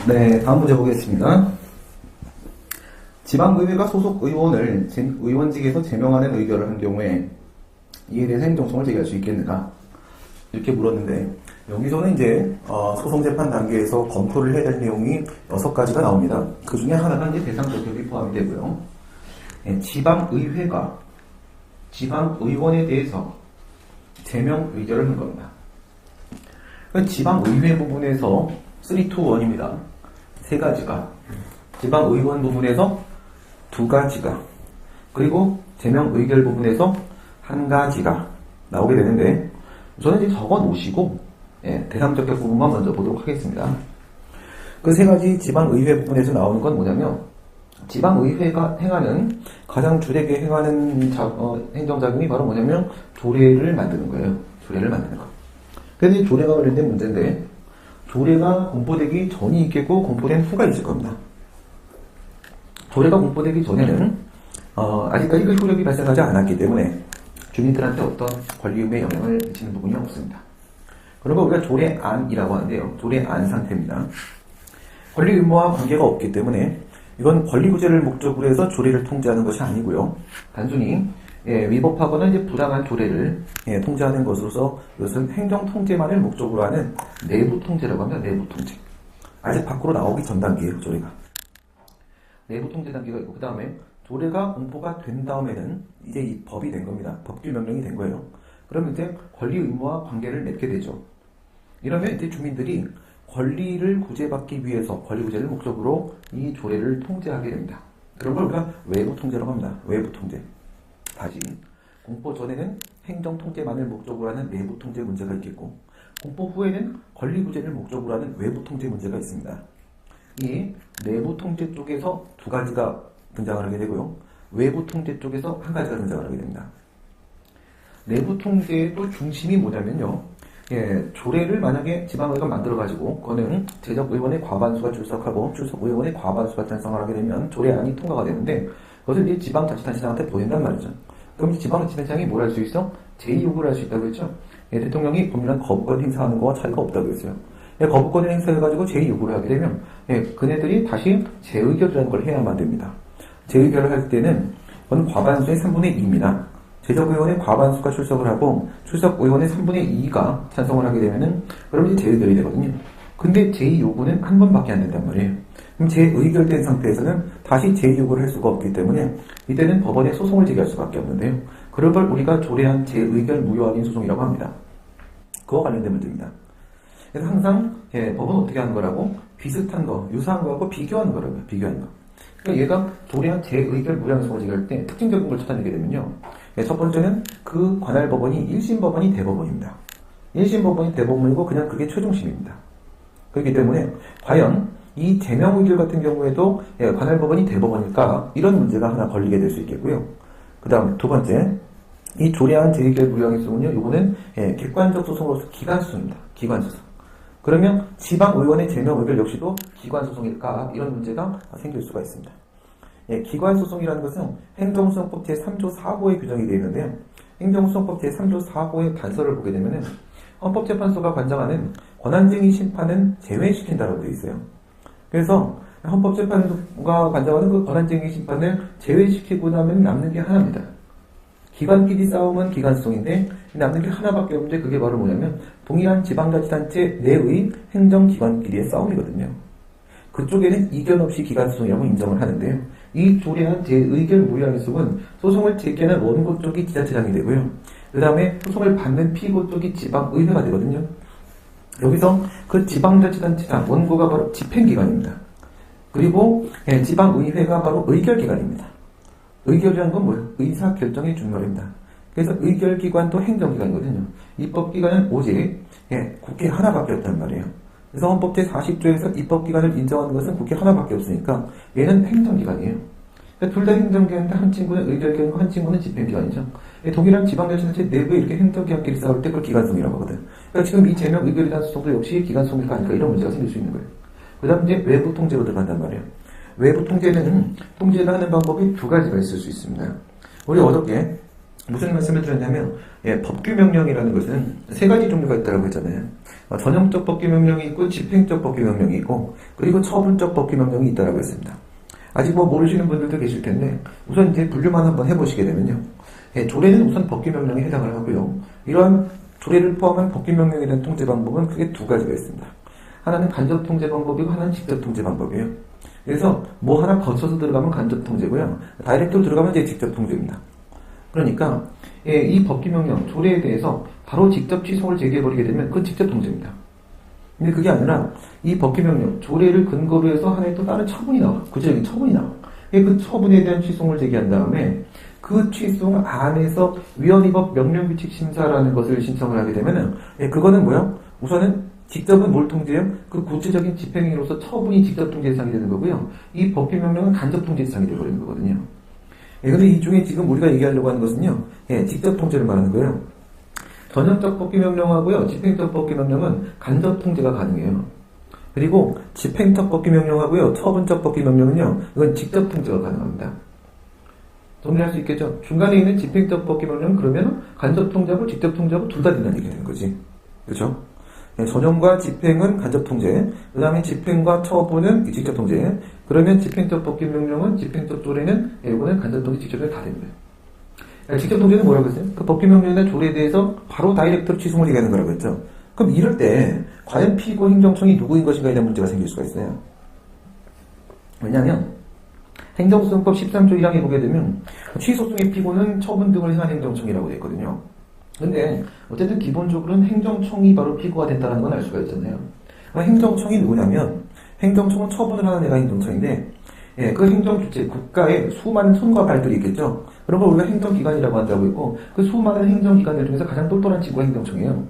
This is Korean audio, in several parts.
네, 다음 문제 보겠습니다. 지방의회가 소속 의원을 의원직에서 제명하는 의결을 한 경우에 이에 대해서 행정소송을 제기할 수 있겠는가? 이렇게 물었는데, 여기서는 이제 소송재판 단계에서 검토를 해야 될 내용이 6가지가 나옵니다. 그 중에 하나가 이제 대상 적격이 포함이 되고요. 지방의회가 지방의원에 대해서 제명 의결을 한 겁니다. 그러니까 지방의회 부분에서 3, 2, 1입니다. 3가지가, 지방의원 부분에서 2가지가, 그리고 제명 의결 부분에서 1가지가 나오게 되는데, 저는 이제 적어 놓으시고 대상 적격 부분만 먼저 보도록 하겠습니다. 그 3가지 지방의회 부분에서 나오는 건 뭐냐면, 지방의회가 행하는 가장 주되게 행하는 행정작용이 바로 뭐냐면 조례를 만드는 거예요. 조례를 만드는 거. 그래서 이 조례가 관련된 문제인데, 조례가 공포되기 전이 있겠고 공포된 후가 있을 겁니다. 조례가 공포되기 전에는 아직까지 그 효력이 발생하지 않았기 때문에 주민들한테 어떤 권리의무에 영향을 미치는 부분이 없습니다. 그런 거 우리가 조례안이라고 하는데요. 조례안 상태입니다. 권리의무와 관계가 없기 때문에 이건 권리구제를 목적으로 해서 조례를 통제하는 것이 아니고요. 단순히 위법하거나 이제 부당한 조례를 통제하는 것으로서 이것은 행정통제만을 목적으로 하는 내부통제라고 합니다. 내부통제. 아직 밖으로 나오기 전 단계예요. 조례가. 내부통제 단계가 있고, 그 다음에 조례가 공포가 된 다음에는 이제 이 법이 된 겁니다. 법규명령이 된 거예요. 그러면 이제 권리 의무와 관계를 맺게 되죠. 이러면 이제 주민들이 권리를 구제받기 위해서 권리 구제를 목적으로 이 조례를 통제하게 됩니다. 그런 걸 우리가 외부 통제라고 합니다. 외부 통제. 다시 공포 전에는 행정 통제만을 목적으로 하는 내부 통제 문제가 있겠고, 공포 후에는 권리 구제를 목적으로 하는 외부 통제 문제가 있습니다. 이 내부 통제 쪽에서 2가지가 등장을 하게 되고요. 외부 통제 쪽에서 1가지가 등장을 하게 됩니다. 내부 통제의 또 중심이 뭐냐면요. 조례를 만약에 지방의회가 만들어가지고, 그거는 제적의원의 과반수가 출석하고 출석의원의 과반수가 찬성을 하게 되면 조례안이 통과가 되는데, 그것을 이제 지방자치단체장한테 보낸단 말이죠. 그럼 지방자치단체장이 뭘 할 수 있어? 제2요구를 할 수 있다고 했죠? 대통령이 법률안 거부권 행사하는 거와 차이가 없다고 했어요. 거부권을 행사해가지고 제2요구를 하게 되면, 그네들이 다시 재의결이라는 걸 해야만 됩니다. 재의결을 할 때는, 그건 과반수의 3분의 2입니다. 제적의원의 과반수가 출석을 하고, 출석의원의 3분의 2가 찬성을 하게 되면은, 그럼 이제 재의결이 되거든요. 근데 제2요구는 한 번밖에 안 된단 말이에요. 그럼 재의결된 상태에서는 다시 제2요구를 할 수가 없기 때문에, 이때는 법원에 소송을 제기할 수밖에 없는데요. 그런 걸 우리가 조례안 재의결 무효확인 소송이라고 합니다. 그와 관련된 문제입니다. 그래서 항상 법은 어떻게 하는 거라고? 비슷한 거, 유사한 거하고 비교하는 거라고요. 비교하는 거. 그러니까 얘가 조례안 재의결 무효확인 소송을 제기할 때 특징적인 걸 찾아내게 되면요. 첫 번째는 그 관할 법원이 1심 법원이 대법원입니다. 1심 법원이 대법원이고 그냥 그게 최종심입니다. 그렇기 때문에 과연 이 제명 의결 같은 경우에도 관할 법원이 대법원일까? 이런 문제가 하나 걸리게 될 수 있겠고요. 그 다음 2번째, 이 조례안 재의결 무효확인 소송은요, 이거는 객관적 소송으로서 기관소송입니다. 기관소송. 그러면 지방의원의 제명 의결 역시도 기관소송일까? 이런 문제가 생길 수가 있습니다. 기관소송이라는 것은 행정소송법 제3조 4호에 규정이 되어 있는데요. 행정소송법 제3조 4호의 단서를 보게 되면은 헌법재판소가 관장하는 권한쟁의 심판은 제외시킨다고 되어 있어요. 그래서 헌법재판소가 관장하는 그 권한쟁의 심판을 제외시키고 나면 남는 게 하나입니다. 기관끼리 싸움은 기관소송인데 남는 게 하나밖에 없는데 그게 바로 뭐냐면 동일한 지방자치단체 내의 행정기관끼리의 싸움이거든요. 그쪽에는 이견 없이 기관소송이라고 인정을 하는데요. 이 조례안 재의결 무효확인 소송은 소송을 제기하는 원고 쪽이 지자체장이 되고요. 그 다음에 소송을 받는 피고 쪽이 지방의회가 되거든요. 여기서 그 지방자치단체장, 원고가 바로 집행기관입니다. 그리고 지방의회가 바로 의결기관입니다. 의결이라는 건 뭐예요? 의사결정의 준말입니다. 그래서 의결기관도 행정기관이거든요. 입법기관은 오직 국회 하나밖에 없단 말이에요. 그래서 헌법 제40조에서 입법기관을 인정하는 것은 국회 하나밖에 없으니까 얘는 행정기관이에요. 그러니까 둘 다 행정기관인데 한 친구는 의결기관이고 한 친구는 집행기관이죠. 동일한 지방자치단체 내부에 이렇게 행정기관끼리 싸울 때 그걸 기관소송이라고 하거든. 그러니까 지금 이 제명 의결에 대한 소송도 역시 기관소송일까 아닐까 이런 문제가 생길 수 있는 거예요. 그 다음 이제 외부 통제로 들어간단 말이에요. 외부 통제는 통제를 하는 방법이 2가지가 있을 수 있습니다. 우리 어저께 무슨 말씀을 드렸냐면, 법규명령이라는 것은 세 가지 종류가 있다고 했잖아요. 전형적 법규명령이 있고, 집행적 법규명령이 있고, 그리고 처분적 법규명령이 있다고 했습니다. 아직 모르시는 분들도 계실 텐데, 우선 이제 분류만 한번 해보시게 되면요. 조례는 우선 법규명령에 해당을 하고요. 이러한 조례를 포함한 법규명령에 대한 통제 방법은 크게 두 가지가 있습니다. 하나는 간접 통제 방법이고, 하나는 직접 통제 방법이에요. 그래서 뭐 하나 거쳐서 들어가면 간접 통제고요. 다이렉트로 들어가면 이제 직접 통제입니다. 그러니까 이 법규명령, 조례에 대해서 바로 직접 취소를 제기해버리게 되면 그건 직접 통제입니다. 근데 그게 아니라 이 법규명령, 조례를 근거로 해서 하나의 또 다른 처분이 나와. 구체적인 처분이 나와. 그 처분에 대한 취소를 제기한 다음에 그 취소 안에서 위헌위법 명령규칙심사라는 것을 신청을 하게 되면은 그거는 뭐야? 우선은 직접은 뭘 통제해요? 그 구체적인 집행행위로서 처분이 직접 통제 대상이 되는 거고요. 이 법규명령은 간접 통제 대상이 되어버리는 거거든요. 근데 이 중에 지금 우리가 얘기하려고 하는 것은요, 직접 통제를 말하는 거예요. 전형적 법규명령하고요, 집행적 법규명령은 간접 통제가 가능해요. 그리고 집행적 법규명령하고요, 처분적 법규명령은요, 이건 직접 통제가 가능합니다. 정리할 수 있겠죠? 중간에 있는 집행적 법규명령은 그러면 간접 통제하고 직접 통제하고 둘 다 된다는 얘기가 되는 거지. 그렇죠? 전형과 집행은 간접 통제, 그 다음에 집행과 처분은 직접 통제. 그러면 집행적 법규명령은, 집행적 조례는, 이거는 간접 통제, 직접 통제 다 됩니다. 직접 통제는 뭐라고 했어요? 그 법규명령이나 조례에 대해서 바로 다이렉트로 취소를 얘기하는 거라고 했죠. 그럼 이럴 때 과연 피고 행정청이 누구인 것인가에 대한 문제가 생길 수가 있어요. 왜냐하면 행정소송법 13조 1항에 보게 되면 취소송의 피고는 처분 등을 행한 행정청이라고 되어 있거든요. 근데 어쨌든 기본적으로는 행정청이 바로 피고가 된다는 건 알 수가 있잖아요. 행정청이 누구냐면 행정청은 처분을 하는 애가 행정청인데 그 행정주체, 국가의 수많은 손과 발들이 있겠죠. 그런 걸 우리가 행정기관이라고 한다고 했고 그 수많은 행정기관들 중에서 가장 똘똘한 친구가 행정청이에요.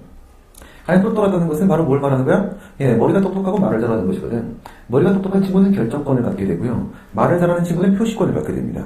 가장 똘똘하다는 것은 바로 뭘 말하는 거야? 머리가 똑똑하고 말을 잘하는 것이거든. 머리가 똑똑한 친구는 결정권을 갖게 되고요. 말을 잘하는 친구는 표시권을 갖게 됩니다.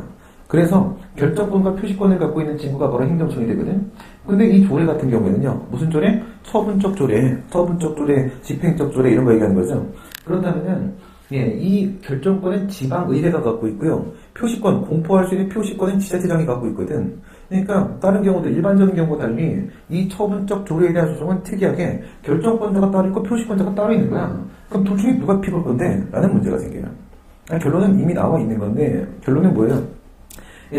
그래서 결정권과 표시권을 갖고 있는 친구가 바로 행정청이 되거든. 근데 이 조례 같은 경우에는요. 무슨 조례? 처분적 조례, 집행적 조례 이런 거 얘기하는 거죠. 그렇다면은 이 결정권은 지방의회가 갖고 있고요. 표시권, 공포할 수 있는 표시권은 지자체장이 갖고 있거든. 그러니까 다른 경우들, 일반적인 경우와 달리 이 처분적 조례에 대한 소송은 특이하게 결정권자가 따로 있고 표시권자가 따로 있는 거야. 그럼 둘 중에 누가 피고일 건데? 라는 문제가 생겨요. 결론은 이미 나와 있는 건데 결론은 뭐예요?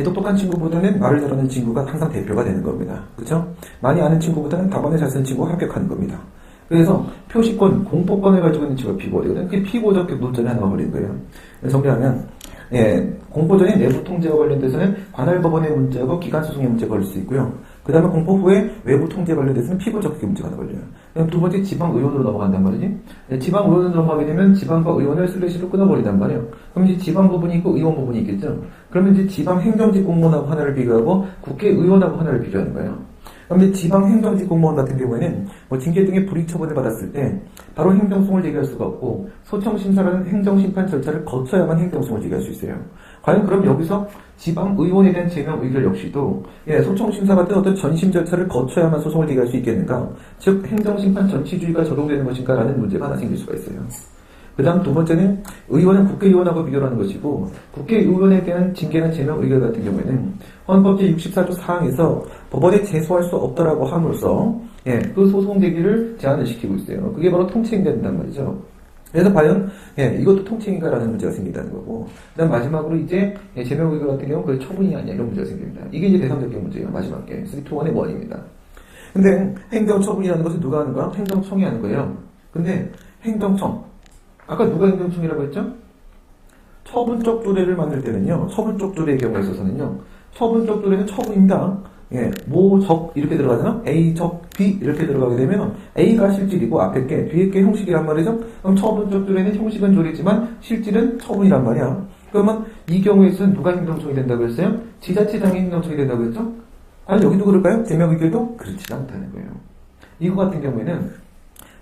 똑똑한 친구보다는 말을 잘하는 친구가 항상 대표가 되는 겁니다. 그렇죠? 많이 아는 친구보다는 답안을 잘 쓰는 친구가 합격하는 겁니다. 그래서 표시권, 공포권을 가지고 있는 친구가 피고가 되거든요. 그게 피고적 논점이 하나가 걸린 거예요. 정리하면 공포전의 내부 통제와 관련돼서는 관할 법원의 문제하고 기간 소송의 문제가 걸릴 수 있고요. 그 다음에 공포 후에 외부 통제 관련돼서는 피고적 문제가 하나 걸려요. 그럼 두 번째 지방의원으로 넘어간단 말이지. 지방의원으로 넘어가게 되면 지방과 의원을 슬래시로 끊어버린단 말이에요. 그럼 이제 지방 부분이 있고 의원 부분이 있겠죠. 그러면 이제 지방행정직 공무원하고 하나를 비교하고 국회의원하고 하나를 비교하는 거예요. 그럼 이제 지방행정직 공무원 같은 경우에는 징계 등의 불이익 처분을 받았을 때 바로 행정소송을 제기할 수가 없고 소청심사라는 행정심판 절차를 거쳐야만 행정소송을 제기할 수 있어요. 과연 그럼 여기서 지방의원에 대한 제명 의결 역시도 소청심사 같은 어떤 전심 절차를 거쳐야만 소송을 제기할 수 있겠는가? 즉 행정심판 전치주의가 적용되는 것인가? 라는 문제가 하나 생길 수가 있어요. 그 다음 두 번째는 의원은 국회의원하고 비교하는 것이고 국회의원에 대한 징계나 제명 의결 같은 경우에는 헌법 제64조 4항에서 법원에 제소할 수 없다라고 함으로써 그 소송 제기를 제한을 시키고 있어요. 그게 바로 통치행위가 된단 말이죠. 그래서 과연 이것도 통치행위가라는 문제가 생긴다는 거고 그 다음 마지막으로 이제 제명 의결 같은 경우는 그게 처분이 아니냐 이런 문제가 생깁니다. 이게 이제 대상적인 문제예요. 마지막 게 3-2-1의 원입니다. 근데 행정처분이라는 것은 누가 하는 거야? 행정청이 하는 거예요. 근데 행정청 아까 누가 행정청이라고 했죠? 처분적 조례를 만들 때는요. 처분적 조례의 경우에 있어서는요. 처분적 조례는 처분입니다. 모, 적 이렇게 들어가잖아. A, 적, B 이렇게 들어가게 되면 A가 실질이고 앞에 게 뒤에 게 형식이란 말이죠. 그럼 처분적 조례는 형식은 조례지만 실질은 처분이란 말이야. 그러면 이 경우에서는 누가 행정청이 된다고 했어요? 지자체장이 행정청이 된다고 했죠? 아니 여기도 그럴까요? 제명 의결도 그렇지 않다는 거예요. 이거 같은 경우에는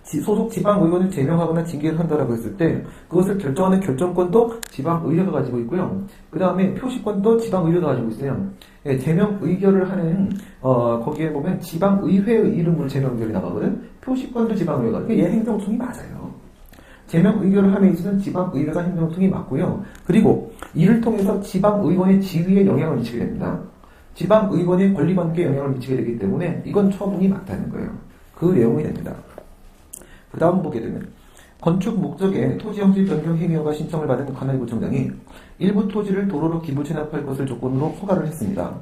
소속 지방의원을 제명하거나 징계를 한다라고 했을 때 그것을 결정하는 결정권도 지방의회가 가지고 있고요. 그 다음에 표시권도 지방의회가 가지고 있어요. 제명 의결을 하는 거기에 보면 지방의회의 이름으로 제명 의결이 나가거든. 표시권도 지방의회가. 얘 행정청이 맞아요. 제명 의결을 함에 있어서는 지방의회가 행정청이 맞고요. 그리고 이를 통해서 지방의원의 지위에 영향을 미치게 됩니다. 지방의원의 권리관계에 영향을 미치게 되기 때문에 이건 처분이 맞다는 거예요. 그 내용이 됩니다. 그 다음 보게 되면 건축 목적의 토지 형질 변경 행위허가 신청을 받은 관할구청장이 일부 토지를 도로로 기부 체납할 것을 조건으로 허가를 했습니다.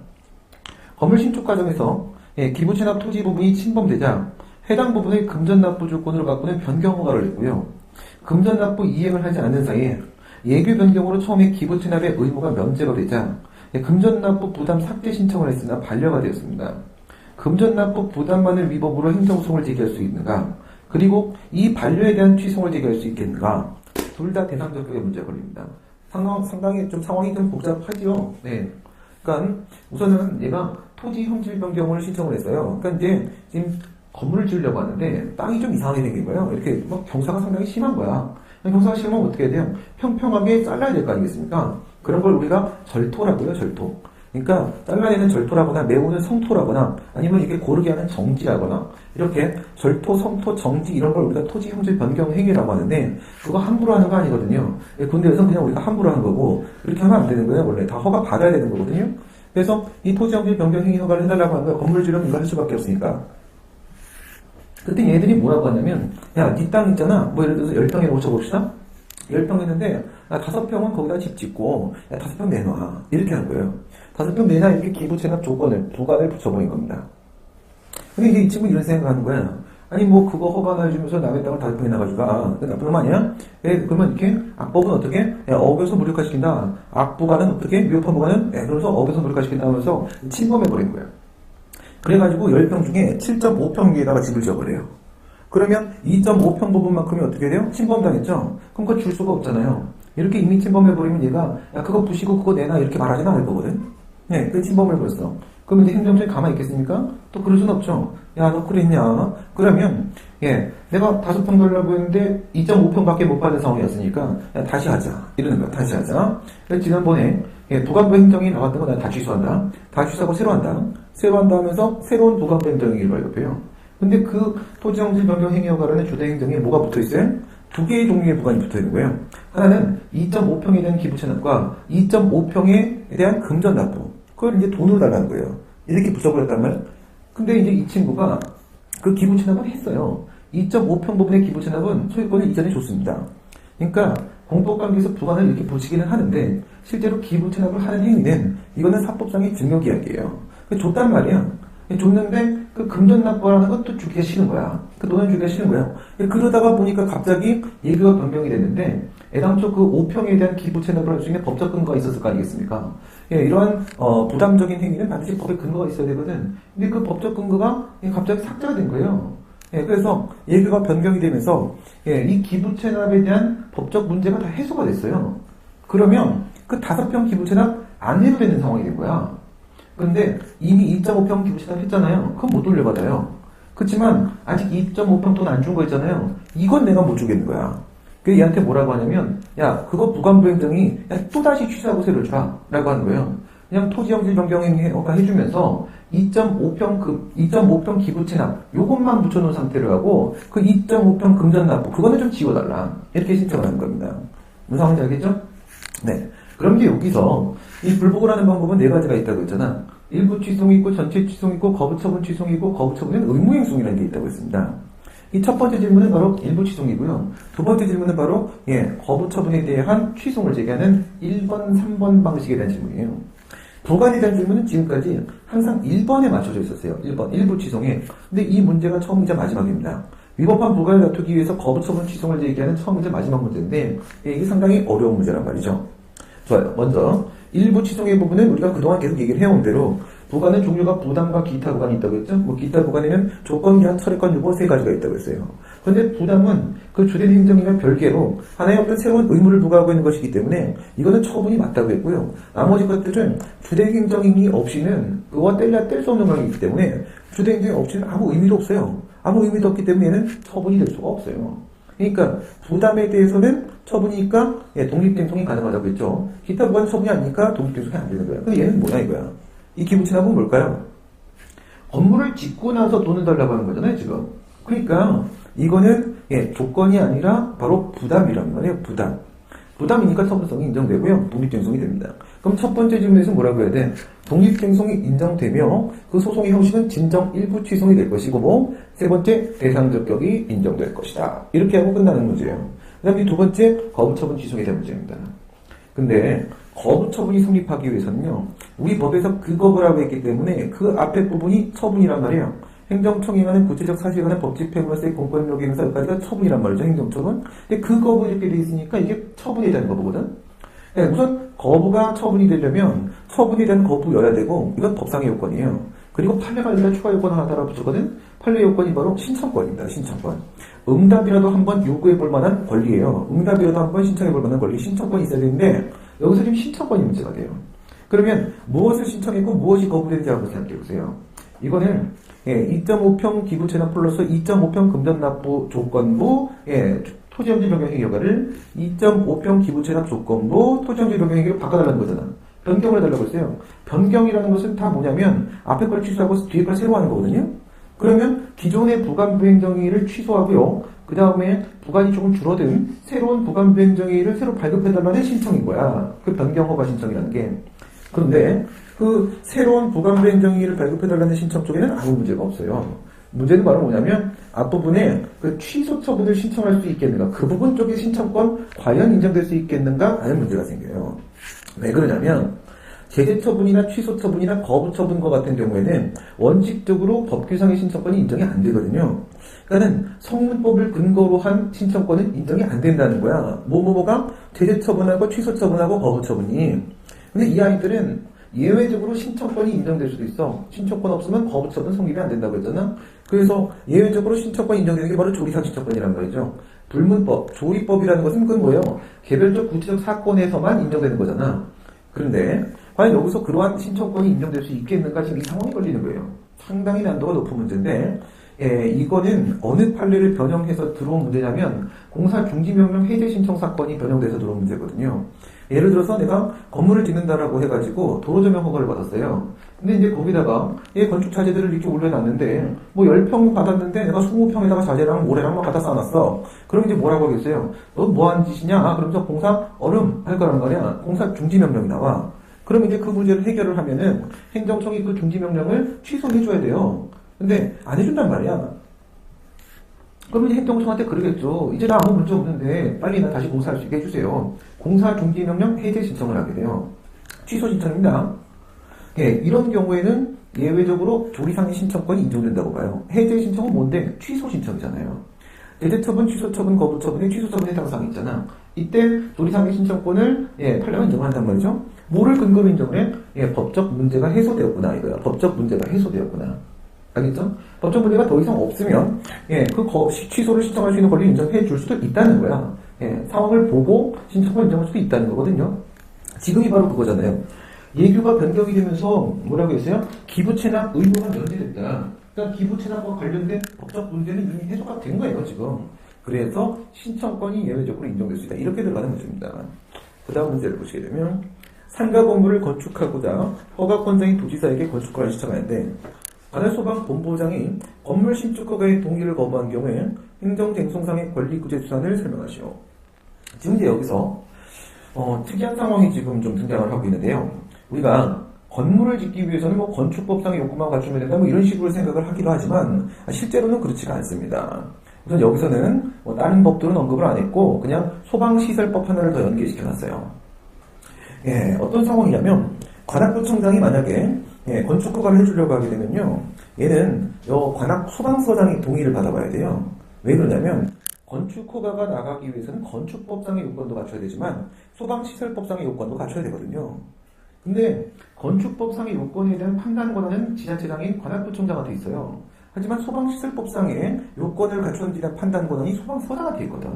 건물 신축 과정에서 기부 체납 토지 부분이 침범되자 해당 부분의 금전납부 조건으로 바꾸는 변경 허가를 했고요. 금전납부 이행을 하지 않는 사이에 예규 변경으로 처음에 기부 체납의 의무가 면제가 되자 금전납부 부담 삭제 신청을 했으나 반려가 되었습니다. 금전납부 부담만을 위법으로 행정소송을 제기할 수 있는가? 그리고 이 반려에 대한 취소를 제기할 수 있겠는가? 둘 다 대상적격의 문제가 걸립니다. 상당히 좀 상황이 좀 복잡하지요. 네. 그러니까 우선은 얘가 토지 형질 변경을 신청을 했어요. 그러니까 이제 지금 건물을 지으려고 하는데 땅이 좀 이상하게 생긴 거예요. 이렇게 막 경사가 상당히 심한 거야. 경사가 심하면 어떻게 해야 돼요? 평평하게 잘라야 될 거 아니겠습니까? 그런 걸 우리가 절토라고요, 절토. 그러니까 잘라내는 절토라거나 메우는 성토라거나 아니면 이게 고르게 하는 정지라거나 이렇게 절토, 성토, 정지 이런 걸 우리가 토지 형질 변경 행위라고 하는데 그거 함부로 하는 거 아니거든요. 군대에서 그냥 우리가 함부로 하는 거고 이렇게 하면 안 되는 거예요. 원래 다 허가 받아야 되는 거거든요. 그래서 이 토지 형질 변경 행위 허가를 해달라고 하는 거예요. 건물 지으려면 이거 할 수밖에 없으니까. 그때 얘들이 뭐라고 하냐면 야, 네 땅 있잖아. 뭐 예를 들어서 10평이라고 쳐봅시다. 10평 있는데 5평은 거기다 집 짓고 5평 내놔. 이렇게 하는 거예요. 5평 내놔 이렇게 기부 체납 조건을 부관을 붙여버린 겁니다. 근데 이제 이 친구는 이런 생각을 하는 거야. 아니 뭐 그거 허가나 해주면서 남의 땅을 5평 내놔가지고 나쁜 놈 아니야? 그러면 이렇게 악법은 어떻게? 어겨서 무력화시킨다. 악부관은 어떻게? 위협한 부관은 그래서 어겨서 무력화시킨다 하면서 침범해버린 거예요. 그래가지고 10평 중에 7.5평 위에다가 집을 지어버려요. 그러면 2.5평 부분만큼이 어떻게 돼요? 침범당했죠? 그럼 그거 줄 수가 없잖아요. 이렇게 이미 침범해버리면 얘가 야 그거 부시고 그거 내놔 이렇게 말하진 않을 거거든. 네, 그 침범을 벌써. 그럼 이제 행정처에 가만히 있겠습니까? 또 그럴 순 없죠. 야 너 그랬냐? 그러면 내가 5평 달라고 했는데 2.5평밖에 못 받은 상황이었으니까 야, 다시 하자. 이러는 거야. 다시 하자. 그래서 지난번에 부관부 행정이 나왔던 거 내가 다 취소한다. 다 취소하고 새로 한다. 새로 한다 하면서 새로운 부관부 행정이기로 발급해요. 근데 그 토지형질 변경 행위와 관련된 주된 행정에 뭐가 붙어있어요? 2개의 종류의 부관이 붙어있는 거예요. 하나는 2.5평에 대한 기부 체납과 2.5평에 대한 금전 납부. 그걸 이제 돈으로 달라는 거예요. 이렇게 붙여버렸단 말이에요. 근데 이제 이 친구가 그 기부 체납을 했어요. 2.5평 부분의 기부 체납은 소유권을 이전에 줬습니다. 그러니까 공법관계에서 부관을 이렇게 보시기는 하는데 실제로 기부 체납을 하는 행위는 이거는 사법상의 증여계약이에요. 줬단 말이야. 줬는데 그 금전 납부라는 것도 주기가 싫은 거야. 그 돈을 주기가 싫은 거야. 그러다가 보니까 갑자기 예규가 변경이 됐는데 애당초 그 5평에 대한 기부 체납을 할 수 있는 법적 근거가 있었을 거 아니겠습니까? 이러한 부담적인 행위는 반드시 법의 근거가 있어야 되거든. 근데 그 법적 근거가 갑자기 삭제가 된 거예요. 그래서 예규가 변경이 되면서 이 기부 체납에 대한 법적 문제가 다 해소가 됐어요. 그러면 그 5평 기부 체납 안 해도 되는 상황이 된 거야. 그런데 이미 2.5평 기부 체납 했잖아요. 그건 못 돌려받아요. 그렇지만 아직 2.5평 돈 안 준 거 있잖아요. 이건 내가 못 주겠는 거야. 그래서 얘한테 뭐라고 하냐면 야 그거 부관부 행정이 또다시 취소하고 새로 줘 라고 하는 거예요. 그냥 토지 형질 변경 행위가 해주면서 2.5평 기부 체납 요것만 붙여놓은 상태로 하고 그 2.5평 금전 납부 그거는 좀 지워달라 이렇게 신청을 하는 겁니다. 무슨 상황인지 알겠죠? 네. 그럼 이제 여기서 이 불복을 하는 방법은 4가지가 있다고 했잖아. 일부 취송이 있고 전체 취송이 있고 거부처분 취송이고 거부처분은 의무행송이라는 게 있다고 했습니다. 이 첫 번째 질문은 바로 일부 취송이고요. 두 번째 질문은 바로 거부처분에 대한 취송을 제기하는 1번, 3번 방식에 대한 질문이에요. 부관에 대한 질문은 지금까지 항상 1번에 맞춰져 있었어요. 1번, 일부 취송에. 근데 이 문제가 처음이자 마지막입니다. 위법한 부관을 다투기 위해서 거부처분 취송을 제기하는 처음이자 마지막 문제인데 이게 상당히 어려운 문제란 말이죠. 좋아요. 먼저 일부 취송의 부분은 우리가 그동안 계속 얘기를 해온 대로 부관은 종류가 부담과 기타 부관이 있다고 했죠. 뭐 기타 부관에는 조건, 기한, 철회권, 유보 3가지가 있다고 했어요. 그런데 부담은 그 주된 행정이나 별개로 하나의 어떤 새로운 의무를 부과하고 있는 것이기 때문에 이거는 처분이 맞다고 했고요. 나머지 것들은 주된 행정이 없이는 그와 뗄 수 없는 것이기 때문에 주된 행정이 없이는 아무 의미도 없어요. 아무 의미도 없기 때문에 얘는 처분이 될 수가 없어요. 그러니까 부담에 대해서는 처분이니까 독립행송이 가능하다고 했죠. 기타 부관 처분이 아니니까 독립행송이 안 되는 거야. 근데 얘는 뭐야 이거야. 이 기부 체납은 뭘까요? 건물을 짓고 나서 돈을 달라고 하는 거잖아요 지금. 그러니까 이거는 조건이 아니라 바로 부담이란 말이에요. 부담. 부담이니까 처분성이 인정되고요. 독립쟁송이 됩니다. 그럼 첫 번째 질문에서 뭐라고 해야 돼? 독립쟁송이 인정되며 그 소송의 형식은 진정 일부 취소이 될 것이고 세 번째 대상적 격이 인정될 것이다. 이렇게 하고 끝나는 문제예요. 그 다음에 두 번째 거부처분 취소에 대한 문제입니다. 근데 거부처분이 성립하기 위해서는요. 우리 법에서 그 거부라고 했기 때문에 그 앞에 부분이 처분이란 말이에요. 행정청에 관한 구체적 사실에 관한 법집 행위로서의 공권력 행사 여기까지가 처분이란 말이죠. 행정처분. 근데 그 거부 이렇게 돼 있으니까 이게 처분에 대한 거부거든. 네, 우선 거부가 처분이 되려면 처분에 대한 거부여야 되고 이건 법상의 요건이에요. 그리고 판례가 일단 추가 요건 하나 달아붙였거든. 판례 요건이 바로 신청권입니다. 신청권. 응답이라도 한번 요구해 볼 만한 권리예요. 응답이라도 한번 신청해 볼 만한 권리. 신청권이 있어야 되는데 여기서 지금 신청권이 문제가 돼요. 그러면 무엇을 신청했고 무엇이 거부되는지 한번 생각해 보세요. 이거는 2.5평 기부 체납 플러스 2.5평 금전 납부 조건부 토지용지 변경 행위 여과를 2.5평 기부 체납 조건부 토지용지 변경 행위로 바꿔달라는 거잖아. 변경을 해달라고 했어요. 변경이라는 것은 다 뭐냐면 앞에 걸 취소하고 뒤에 걸 새로 하는 거거든요. 그러면 기존의 부관부행정의를 취소하고요. 그 다음에 부관이 조금 줄어든 새로운 부관부행정의를 새로 발급해달라는 신청인 거야. 그 변경허가 신청이라는 게. 그런데 그 새로운 부관부행정의를 발급해달라는 신청 쪽에는 아무 문제가 없어요. 문제는 바로 뭐냐면 앞부분에 그 취소 처분을 신청할 수 있겠는가, 그 부분 쪽의 신청권 과연 인정될 수 있겠는가 하는 문제가 생겨요. 왜 그러냐면 제재 처분이나 취소 처분이나 거부 처분과 같은 경우에는 원칙적으로 법규상의 신청권이 인정이 안 되거든요. 그러니까는 성문법을 근거로 한 신청권은 인정이 안 된다는 거야. 뭐가 제재 처분하고 취소 처분하고 거부 처분이. 근데 이 아이들은 예외적으로 신청권이 인정될 수도 있어. 신청권 없으면 거부 처분 성립이 안 된다고 했잖아. 그래서 예외적으로 신청권이 인정되는 게 바로 조리상 신청권이란 말이죠. 불문법, 조리법이라는 것은 그건 뭐예요? 개별적 구체적 사건에서만 인정되는 거잖아. 그런데 과연 여기서 그러한 신청권이 인정될 수 있겠는가, 지금 이 상황이 걸리는 거예요. 상당히 난도가 높은 문제인데 이거는 어느 판례를 변형해서 들어온 문제냐면 공사 중지명령 해제 신청 사건이 변형돼서 들어온 문제거든요. 예를 들어서 내가 건물을 짓는다라고 해가지고 도로조명 허가를 받았어요. 근데 이제 거기다가 건축 자재들을 이렇게 올려놨는데 뭐 10평 받았는데 내가 20평에다가 자재랑 모래랑 막 갖다 쌓아놨어. 그럼 이제 뭐라고 하겠어요? 너 뭐한 짓이냐? 그러면서 공사 얼음 할 거란 말이야. 공사 중지명령이 나와. 그럼 이제 그 문제를 해결을 하면은 행정청이 그 중지명령을 취소해줘야 돼요. 근데 안 해준단 말이야. 그러면 이제 행정청한테 그러겠죠. 이제 나 아무 문제 없는데 빨리 나 다시 공사할 수 있게 해주세요. 공사 중지명령 해제 신청을 하게 돼요. 취소 신청입니다. 이런 경우에는 예외적으로 조리상의 신청권이 인정된다고 봐요. 해제 신청은 뭔데? 취소 신청이잖아요. 제재 처분, 취소 처분, 거부 처분에 취소 처분에 해당 사항이 있잖아. 이때 조리상의 신청권을 판례가 인정한단 말이죠. 뭐를 근거로 인정을 해? 법적 문제가 해소되었구나 이거야. 법적 문제가 해소되었구나. 알겠죠? 법적 문제가 더 이상 없으면 그 취소를 신청할 수 있는 권리를 인정해 줄 수도 있다는 거야. 상황을 보고 신청을 인정할 수도 있다는 거거든요. 지금이 바로 그거잖아요. 예규가 변경이 되면서 뭐라고 했어요? 기부채납 의무가 면제됐다. 그러니까 기부채납과 관련된 법적 문제는 이미 해소가 된 거예요, 지금. 그래서 신청권이 예외적으로 인정될 수 있다. 이렇게 들어가는 문제입니다. 그 다음 문제를 보시게 되면 상가 건물을 건축하고자 허가권자인 도지사에게 건축허가를 신청하는데 관할 소방 본부장이 건물 신축 허가의 동의를 거부한 경우에 행정쟁송상의 권리구제 수단을 설명하시오. 지금 이제 여기서 특이한 상황이 지금 좀 등장을 하고 있는데요. 우리가 건물을 짓기 위해서는 뭐 건축법상의 요건만 갖추면 된다 뭐 이런 식으로 생각을 하기도 하지만 실제로는 그렇지가 않습니다. 우선 여기서는 뭐 다른 법들은 언급을 안 했고 그냥 소방시설법 하나를 더 연계시켜놨어요. 어떤 상황이냐면 관악구청장이 만약에 건축허가를 해주려고 하게 되면요, 얘는 관악 소방서장의 동의를 받아봐야 돼요. 왜 그러냐면 건축허가가 나가기 위해서는 건축법상의 요건도 갖춰야 되지만 소방시설법상의 요건도 갖춰야 되거든요. 근데 건축법상의 요건에 대한 판단 권한은 지자체장인 관악구청장한테 있어요. 하지만 소방시설법상의 요건을 갖추는지에 대한 판단 권한이 소방서장한테 있거든.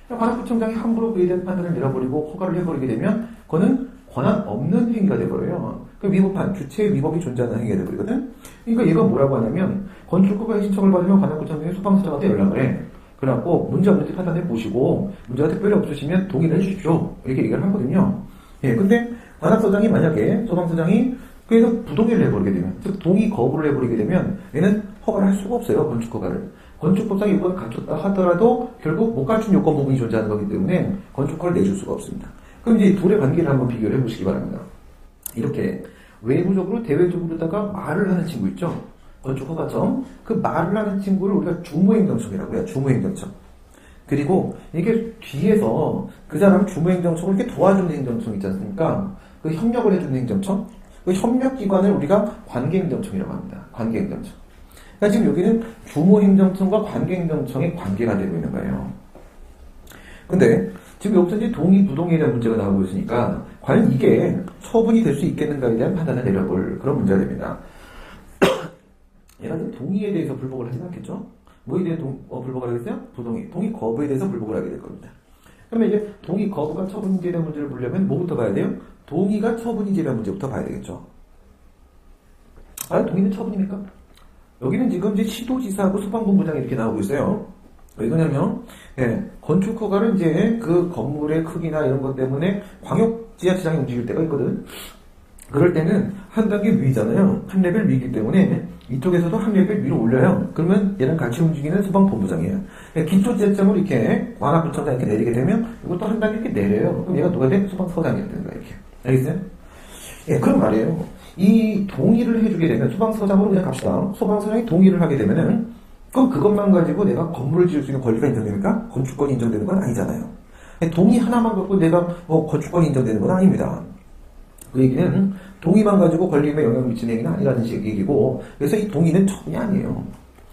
관악구청장이 함부로 그에 대한 판단을 내려버리고 허가를 해버리게 되면 그거는 권한 없는 행위가 돼버려요. 그 위법한 주체의 위법이 존재하는 행위가 돼버리거든. 그러니까 얘가 뭐라고 하냐면 건축허가의 신청을 받으면 관악구청장이 소방서장한테 연락을 해. 그래갖고 문제 없는지 판단해 보시고 문제가 특별히 없으시면 동의를 해주십시오. 이렇게 얘기를 하거든요. 근데 관악서장이 만약에 소방서장이 그래서 부동의를 해버리게 되면, 즉 동의 거부를 해버리게 되면 얘는 허가를 할 수가 없어요. 건축허가를. 건축법상 요건을 갖췄다 하더라도 결국 못 갖춘 요건 부분이 존재하는 거기 때문에 건축허를 내줄 수가 없습니다. 그럼 이제 둘의 관계를 한번 비교를 해보시기 바랍니다. 이렇게 외부적으로 대외적으로다가 말을 하는 친구 있죠? 건축허가청. 그 말을 하는 친구를 우리가 주무행정청이라고 해요. 주무행정청. 그리고 이게 뒤에서 그 사람 주무행정청을 이렇게 도와주는 행정청 있지 않습니까? 그 협력을 해주는 행정청. 그 협력기관을 우리가 관계행정청이라고 합니다. 관계행정청. 그러니까 지금 여기는 주무행정청과 관계행정청의 관계가 되고 있는 거예요. 근데 지금 여기서 이제 동의, 부동의에 대한 문제가 나오고 있으니까 과연 이게 처분이 될 수 있겠는가에 대한 판단을 내려볼 그런 문제가 됩니다. 얘가 지금 동의에 대해서 불복을 하진 않겠죠? 뭐에 대해 불복을 하겠어요? 부동의. 동의 거부에 대해서 불복을 하게 될 겁니다. 그러면 이제 동의 거부가 처분인지에 대한 문제를 보려면 뭐부터 봐야 돼요? 동의가 처분인지에 대한 문제부터 봐야 되겠죠. 과연 동의는 처분입니까? 여기는 지금 이제 시도지사하고 소방본부장이 이렇게 나오고 있어요. 왜 그러냐면, 건축허가를 이제 그 건물의 크기나 이런 것 때문에 광역지하시장이 움직일 때가 있거든. 그럴 때는 한 단계 위잖아요. 한 레벨 위이기 때문에 이쪽에서도 한 레벨 위로 올려요. 그러면 얘랑 같이 움직이는 소방본부장이에요. 기초지자장으로 이렇게 관악구청장 이렇게 내리게 되면 이것도 한 단계 이렇게 내려요. 그럼 얘가 누가 돼? 소방서장이 되는 거야, 이렇게. 알겠어요? 그런 말이에요. 이 동의를 해주게 되면 소방서장으로 그냥 갑시다. 소방서장이 동의를 하게 되면은 그럼 그것만 가지고 내가 건물을 지을 수 있는 권리가 인정됩니까? 건축권이 인정되는 건 아니잖아요. 동의 하나만 갖고 내가 건축권이 인정되는 건 아닙니다. 그 얘기는 동의만 가지고 권리에 영향을 미치는 얘기는 아니라는 얘기고, 그래서 이 동의는 처분이 아니에요.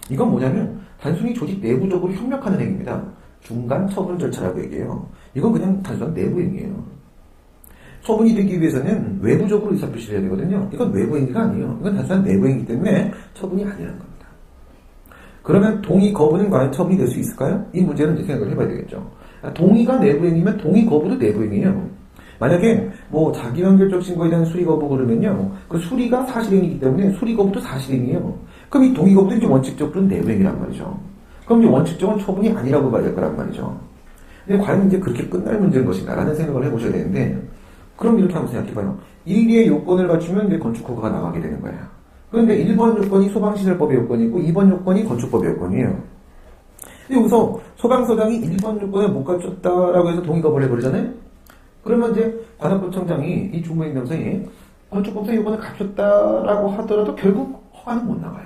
이건 뭐냐면 단순히 조직 내부적으로 협력하는 행위입니다. 중간 처분 절차라고 얘기해요. 이건 그냥 단순한 내부 행위예요. 처분이 되기 위해서는 외부적으로 의사표시를 해야 되거든요. 이건 외부 행위가 아니에요. 이건 단순한 내부 행위이기 때문에 처분이 아니라는 겁니다. 그러면 동의 거부는 과연 처분이 될 수 있을까요? 이 문제는 이제 생각을 해봐야 되겠죠. 동의가 내부 행위면 동의 거부도 내부 행위예요. 만약에 자기연결적 신고에 대한 수리 거부 그러면요, 그 수리가 사실행위이기 때문에 수리 거부도 사실행위예요. 그럼 이 동의 거부도 이제 원칙적으로는 내부 행위란 말이죠. 그럼 이제 원칙적으로 처분이 아니라고 봐야 될 거란 말이죠. 근데 과연 이제 그렇게 끝날 문제인 것인가라는 생각을 해보셔야 되는데, 그럼 이렇게 한번 생각해봐요. 1, 2의 요건을 갖추면 이제 건축허가가 나가게 되는 거예요. 그런데 1번 요건이 소방시설법의 요건이고 2번 요건이 건축법의 요건이에요. 근데 여기서 소방서장이 1번 요건을 못 갖췄다라고 해서 동의 거부를 해버리잖아요. 그러면 이제 관악구청장이 이 주무행정청이 건축법상 요건을 갖췄다라고 하더라도 결국 허가는 못 나가요.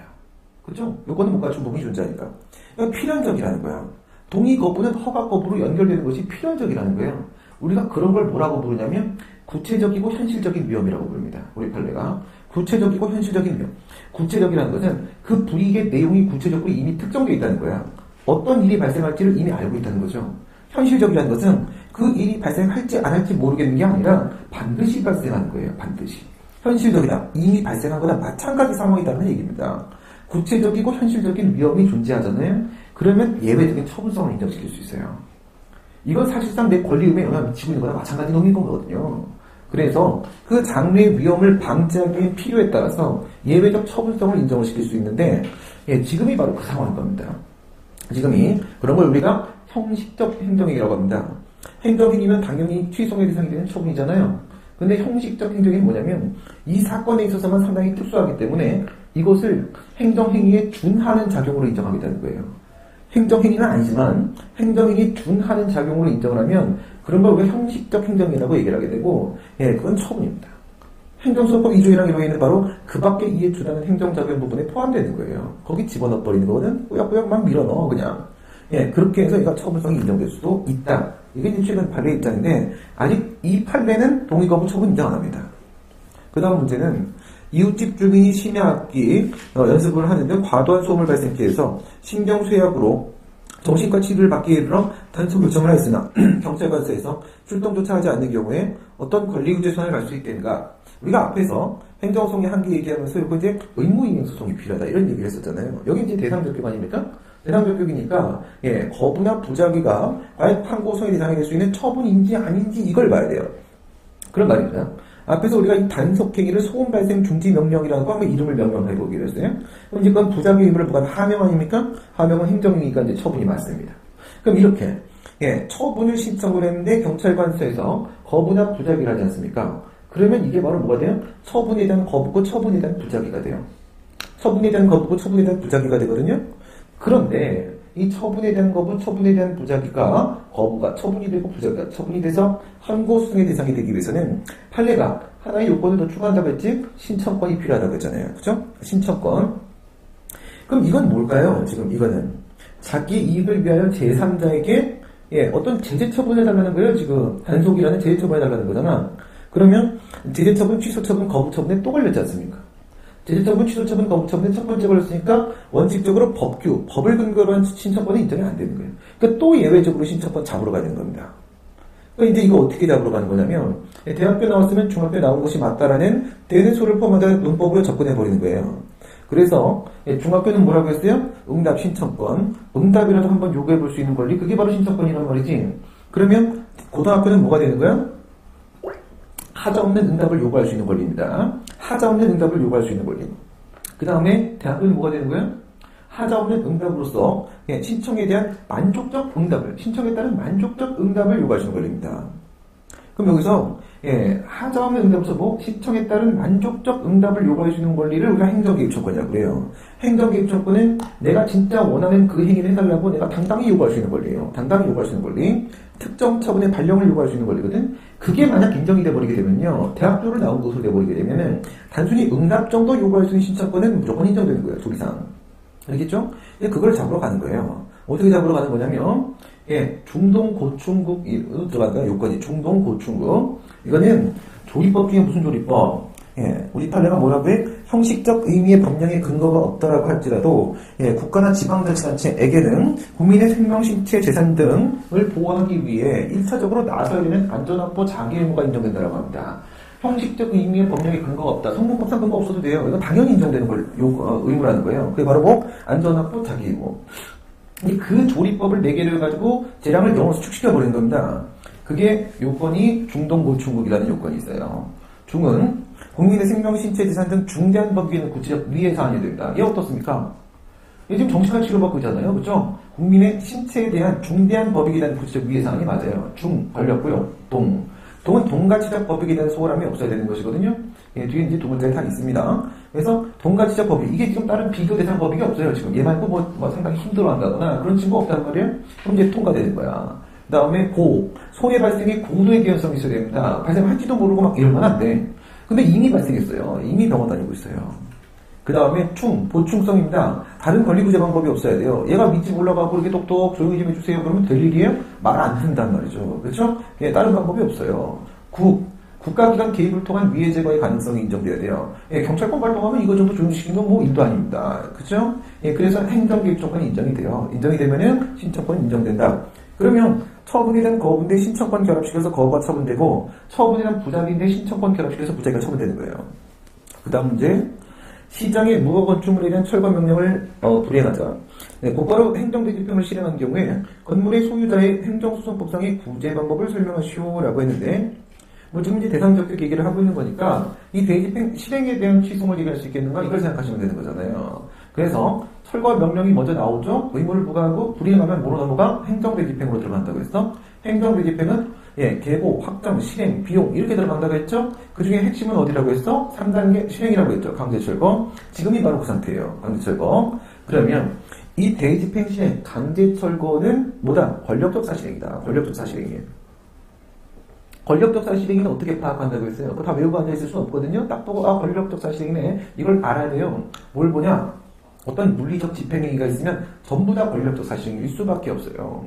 그렇죠? 요건을 못 갖춘 부분이 존재하니까. 그러니까 필연적이라는 거야. 동의 거부는 허가 거부로 연결되는 것이 필연적이라는 거예요. 우리가 그런 걸 뭐라고 부르냐면 구체적이고 현실적인 위험이라고 부릅니다. 우리 판례가. 구체적이고 현실적인 위험. 구체적이라는 것은 그 불이익의 내용이 구체적으로 이미 특정되어 있다는 거야. 어떤 일이 발생할지를 이미 알고 있다는 거죠. 현실적이라는 것은 그 일이 발생할지 안 할지 모르겠는 게 아니라 반드시 발생하는 거예요. 반드시. 현실적이다. 이미 발생한 거나 마찬가지 상황이라는 얘기입니다. 구체적이고 현실적인 위험이 존재하잖아요. 그러면 예외적인 처분성을 인정시킬 수 있어요. 이건 사실상 내 권리의무에 영향을 미치고 있는 거나 마찬가지 놈인 거거든요. 그래서 그 장르의 위험을 방지하기 위한 필요에 따라서 예외적 처분성을 인정을 시킬 수 있는데, 지금이 바로 그 상황인 겁니다. 지금이 그런 걸 우리가 형식적 행정행위라고 합니다. 행정행위면 당연히 취소의 대상이 되는 처분이잖아요. 근데 형식적 행정행위는 뭐냐면 이 사건에 있어서만 상당히 특수하기 때문에 이것을 행정행위에 준하는 작용으로 인정하게 되는 거예요. 행정행위는 아니지만 행정행위에 준하는 작용으로 인정을 하면 그런 걸 우리가 형식적 행정이라고 얘기를 하게 되고, 그건 처분입니다. 행정소법 2조이라는 경우에는 바로 그 밖에 이에 준하는 행정작용 부분에 포함되는 거예요. 거기 집어넣어버리는 거거든. 꾸역꾸역 막 밀어넣어 그냥. 그렇게 해서 얘가 처분성이 인정될 수도 있다. 이게 이제 최근 판례 입장인데, 아직 이 판례는 동의 거부 처분 인정 안 합니다. 그 다음 문제는 이웃집 주민이 심야학기 연습을 하는데 과도한 소음을 발생케 해서 신경쇠약으로 정신과 치료를 받기에 이르러 단속 요청을 하였으나 경찰관서에서 출동조차 하지 않는 경우에 어떤 권리구제 소송을 갈 수 있겠는가? 우리가 앞에서 행정소송의 한계 얘기하면서 이거 이제 의무이행 소송이 필요하다 이런 얘기를 했었잖아요. 여기 이제 대상적격 아닙니까? 대상적격이니까 거부나 부작위가 과연 판고 소송의 대상이 될 수 있는 처분인지 아닌지 이걸 봐야 돼요. 그런 말입니다. 앞에서 우리가 이 단속행위를 소음 발생 중지 명령이라는 거 한번 이름을 명명해 보기로 했어요. 그럼 이제 그건 부작위 의무를 부과한 하명 아닙니까? 하명은 행정이니까 이제 처분이 맞습니다. 그럼 이렇게 처분을 신청을 했는데 경찰관서에서 거부나 부작위를 하지 않습니까? 그러면 이게 바로 뭐가 돼요? 처분에 대한 거부고 처분에 대한 부작위가 돼요. 처분에 대한 거부고 처분에 대한 부작위가 되거든요. 그런데 이 처분에 대한 거부, 처분에 대한 부작위가 거부가 처분이 되고 부작위가 처분이 돼서 항고 수승의 대상이 되기 위해서는 판례가 하나의 요건을 더 추가한다고 했지 신청권이 필요하다고 했잖아요. 그죠? 신청권. 그럼 이건 뭘까요? 지금 이거는 자기 이익을 위하여 제3자에게 어떤 제재 처분을 해달라는 거예요. 지금 단속이라는 제재 처분을 해달라는 거잖아. 그러면 제재 처분, 취소 처분, 거부 처분에 또 걸렸지 않습니까? 제재 처분, 취소 처분, 거부 처분에 첫 번째 걸렸으니까 원칙적으로 법규, 법을 근거로 한 신청권이 인정이 안 되는 거예요. 그러니까 또 예외적으로 신청권 잡으러 가야 되는 겁니다. 그러니까 이제 이거 어떻게 잡으러 가는 거냐면 대학교 나왔으면 중학교 나온 것이 맞다라는 대대소를 포함한 논법으로 접근해 버리는 거예요. 그래서 중학교는 뭐라고 했어요? 응답 신청권. 응답이라도 한번 요구해 볼 수 있는 권리. 그게 바로 신청권이란 말이지. 그러면 고등학교는 뭐가 되는 거야? 하자 없는 응답을 요구할 수 있는 권리입니다. 하자 없는 응답을 요구할 수 있는 권리. 그 다음에 대학교는 뭐가 되는 거야? 하자 없는 응답으로서 신청에 대한 만족적 응답을, 신청에 따른 만족적 응답을 요구할 수 있는 권리입니다. 그럼 여기서 하자 없는 응답으로서 뭐 신청에 따른 만족적 응답을 요구할 수 있는 권리를 우리가 행정개입청권이라고 그래요. 행정개입청권은 내가 진짜 원하는 그 행위를 해달라고 내가 당당히 요구할 수 있는 권리예요. 당당히 요구할 수 있는 권리. 특정 처분의 발령을 요구할 수 있는 권리거든. 그게 만약 인정이 돼버리게 되면요, 대학교를 나온 것으로 돼버리게 되면은 단순히 응답 정도 요구할 수 있는 신청권은 무조건 인정되는 거예요. 조리상. 알겠죠? 그걸 잡으러 가는 거예요. 어떻게 잡으러 가는 거냐면 중동고충국 들어간다. 요건이 중동고충국. 이거는 조리법 중에 무슨 조리법? 우리 판례가 뭐라고 해? 형식적 의미의 법령의 근거가 없다라고 할지라도 국가나 지방자치단체에게는 국민의 생명, 신체, 재산 등을 보호하기 위해 1차적으로 나서야 되는 안전확보 자기 의무가 인정된다고 합니다. 형식적 의미의 법령의 근거가 없다. 성문법상 근거 없어도 돼요. 이건 당연히 인정되는 걸 의무라는 거예요. 그게 바로 뭐 안전확보 자기 의무. 그 조리법을 4개를 가지고 재량을 0으로 수축시켜버리는 겁니다. 그게 요건이 중동고충국이라는 요건이 있어요. 중은 국민의 생명, 신체, 재산 등 중대한 법에 있는 구체적 위해 사안이 됩니다. 이게 어떻습니까? 지금 정신과 치료받고 있잖아요. 그렇죠? 국민의 신체에 대한 중대한 법익에 대한 구체적 위해 사안이 맞아요. 중 걸렸고요. 동은 동가치적 법익에 대한 소홀함이 없어야 되는 것이거든요. 뒤에 이제 두 문제가 다 있습니다. 그래서 동가치적 법익, 이게 지금 다른 비교 대상 법익이 없어요. 지금 얘 말고 뭐 상당히 힘들어한다거나 그런 친구 없단 말이에요. 그럼 이제 통과되는 거야. 그 다음에 손해 발생의 고도의 개연성이 있어야 됩니다. 발생할지도 모르고 막 이러면 안 돼. 근데 이미 발생했어요. 이미 병원 다니고 있어요. 그 다음에 보충성입니다. 다른 권리구제 방법이 없어야 돼요. 얘가 밑집 올라가고 이렇게 똑똑 조용히 좀 해주세요. 그러면 될 일이에요? 말 안 듣는단 말이죠. 그렇죠? 다른 방법이 없어요. 국가기관 개입을 통한 위해 제거의 가능성이 인정돼야 돼요. 경찰권 발동하면 이거 정도 조용시키는 건 뭐 일도 아닙니다. 그렇죠? 그래서 행정개입 조건이 인정이 돼요. 인정이 되면은 신청권이 인정된다. 그러면 처분에 대한 거부인데 신청권 결합시켜서 거부가 처분되고 처분에 대한 부작위인데 신청권 결합시켜서 부작위가 처분되는 거예요. 그 다음 문제. 시장의 무허건축물에 대한 철거 명령을 불이행하자. 곧바로 행정대집행을 실행한 경우에 건물의 소유자의 행정소송법상의 구제 방법을 설명하시오라고 했는데 지금 이제 대상적격 얘기를 하고 있는 거니까 이 대집행 실행에 대한 취소를 얘기할 수 있겠는가 이걸 생각하시면 되는 거잖아요. 그래서 철거 명령이 먼저 나오죠. 의무를 부과하고 불이행하면 뭐로 넘어가? 행정대집행으로 들어간다고 했어. 행정대집행은 계고, 확정, 실행, 비용 이렇게 들어간다고 했죠. 그 중에 핵심은 어디라고 했어? 3단계 실행이라고 했죠. 강제철거. 지금이 바로 그 상태예요. 강제철거. 그러면 이 대집행 실행, 강제철거는 뭐다? 권력적 사실행이다. 권력적 사실행이에요. 권력적 사실행위는 어떻게 파악한다고 했어요? 그거 다 외우고 앉아있을 수는 없거든요. 딱 보고 권력적 사실행위네. 이걸 알아야 돼요. 뭘 보냐? 어떤 물리적 집행행위가 있으면 전부 다 권력적 사실행위일 수밖에 없어요.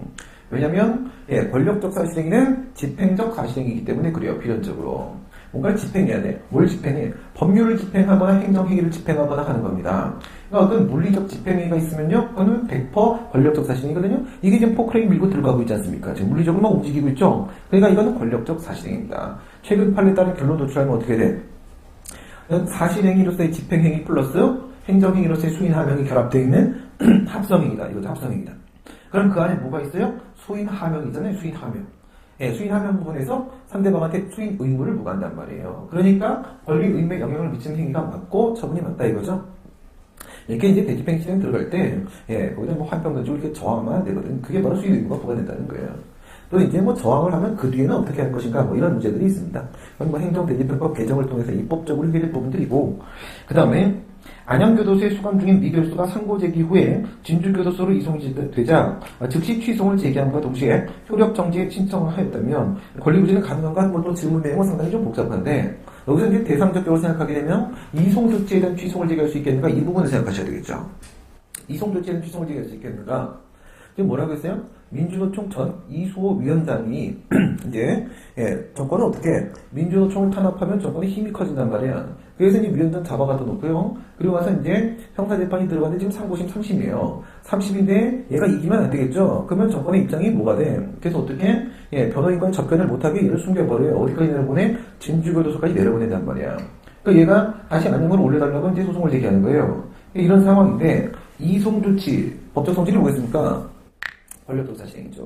왜냐면 권력적 사실행위는 집행적 사실행위이기 때문에 그래요. 필연적으로. 뭔가를 집행해야 돼. 뭘 집행해? 법률을 집행하거나 행정행위를 집행하거나 하는 겁니다. 그러니까 어떤 물리적 집행행위가 있으면요. 그거는 100% 권력적 사실행위거든요. 이게 지금 포크레인 밀고 들어가고 있지 않습니까? 지금 물리적으로 막 움직이고 있죠. 그러니까 이거는 권력적 사실행위입니다. 최근 판례에 따른 결론 도출하면 어떻게 돼? 사실행위로서의 집행행위 플러스 행정행위로서의 수인하명이 결합되어 있는 합성행위다. 이거죠. 합성행위다. 그럼 그 안에 뭐가 있어요? 수인하명이잖아요. 수인하명. 수인하명 부분에서 상대방한테 수인 의무를 부과한단 말이에요. 그러니까 권리 의무에 영향을 미치는 행위가 맞고 처분이 맞다 이거죠. 이렇게 이제 대집행 실행 들어갈 때, 거기다 뭐 한평 던지고 이렇게 저항만 안 되거든. 그게 바로 수인 의무가 부과된다는 거예요. 또 이제 뭐 저항을 하면 그 뒤에는 어떻게 할 것인가 뭐 이런 문제들이 있습니다. 그건 뭐 행정대집행법 개정을 통해서 입법적으로 해결될 부분들이고, 그 다음에 안양교도소에 수감 중인 미결수가 상고 제기 후에 진주교도소로 이송되자 즉시 취송을 제기함과 동시에 효력 정지에 신청을 하였다면 권리부진은 가능한가? 또 질문 내용은 상당히 좀 복잡한데 여기서 이제 대상적으로 생각하게 되면 이송 조치에 대한 취송을 제기할 수 있겠는가? 이 부분을 생각하셔야 되겠죠. 이송 조치에 대한 취송을 제기할 수 있겠는가? 지금 뭐라고 했어요? 민주노총 전 이수호 위원장이 이제 정권은 어떻게 민주노총을 탄압하면 정권의 힘이 커진단 말이야. 그래서 이제 위원장 잡아가다 놓고요. 그리고 와서 이제 형사재판이 들어갔는데 지금 상고심 3심이에요. 3심인데 얘가 이기면 안 되겠죠. 그러면 정권의 입장이 뭐가 돼? 그래서 어떻게 변호인과의 접견을 못하게 얘를 숨겨버려요. 어디까지 내려보내? 진주교도소까지 내려보낸단 말이야. 그러니까 얘가 다시 안양으로 올려달라고 이제 소송을 제기하는 거예요. 이런 상황인데 이송 조치 법적 성질이 뭐겠습니까? 권력조사 시행이죠.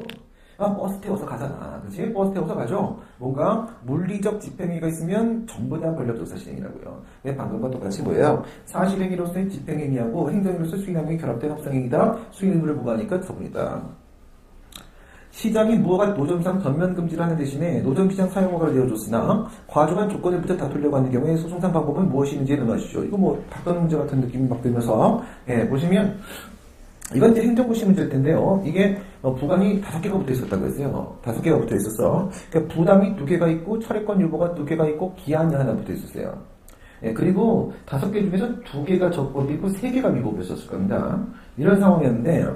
버스 태워서 가잖아. 그치? 버스 태워서 가죠? 뭔가 물리적 집행위가 있으면 전부 다 권력조사 시행이라고요. 방금과 똑같이 뭐예요? 사실행위로서의 집행행위하고 행정행위로서의 수행행위 결합된 합성행위다. 수행의무를 부과하니까 처분이다. 시장이 무허가 노점상 전면 금지를 하는 대신에 노점시장 사용허가를 내어줬으나 과중한 조건을 붙여 다투려고 하는 경우에 소송상 방법은 무엇이 있는지 논하시죠. 이거 뭐 답변 문제 같은 느낌이 막 들면서 보시면 이건 이제 행정고시 문제일 텐데요. 이게 부감이 5개가 붙어 있었다고 했어요. 5개가 붙어 있었어. 그러니까 부담이 2개가 있고 철회권 유보가 2개가 있고 기한이 하나 붙어 있었어요. 그리고 5개 중에서 2개가 적법이고 3개가 위법이었을 겁니다. 이런 상황이었는데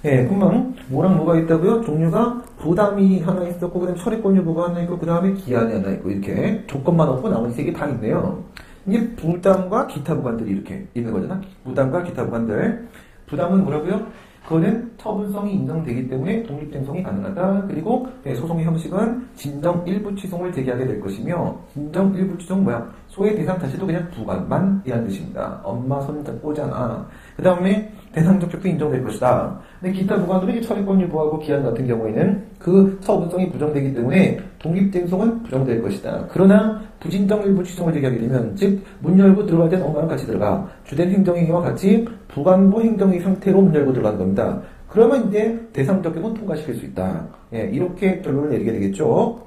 그러면 뭐랑 뭐가 있다고요? 종류가 부담이 하나 있었고 그다음에 철회권 유보가 하나 있고 그 다음에 기한이 하나 있고 이렇게 조건만 없고 나머지 3개 다 있네요. 이게 부담과 기타 부관들이 이렇게 있는 거잖아. 부담과 기타 부관들. 부담은 뭐라고요? 그거는 처분성이 인정되기 때문에 독립쟁송이 가능하다. 그리고 소송의 형식은 진정 일부 취송을 제기하게 될 것이며 진정 일부 취송 뭐야? 소의 대상 자체도 그냥 부관만 이란 뜻입니다. 엄마 손잡고잖아. 그 다음에 대상 적격도 인정될 것이다. 근데 기타 부관들은 처리권 유보하고 기한 같은 경우에는 그 처분성이 부정되기 때문에 독립쟁송은 부정될 것이다. 그러나 부진정 일부 취송을 제기하게 되면 즉 문 열고 들어갈 때는 엄마랑 같이 들어가. 주된 행정행위와 같이 부관부 행정행위 상태로 문 열고 들어가는 겁니다. 그러면 이제 대상 적격은 통과시킬 수 있다. 이렇게 결론을 내리게 되겠죠.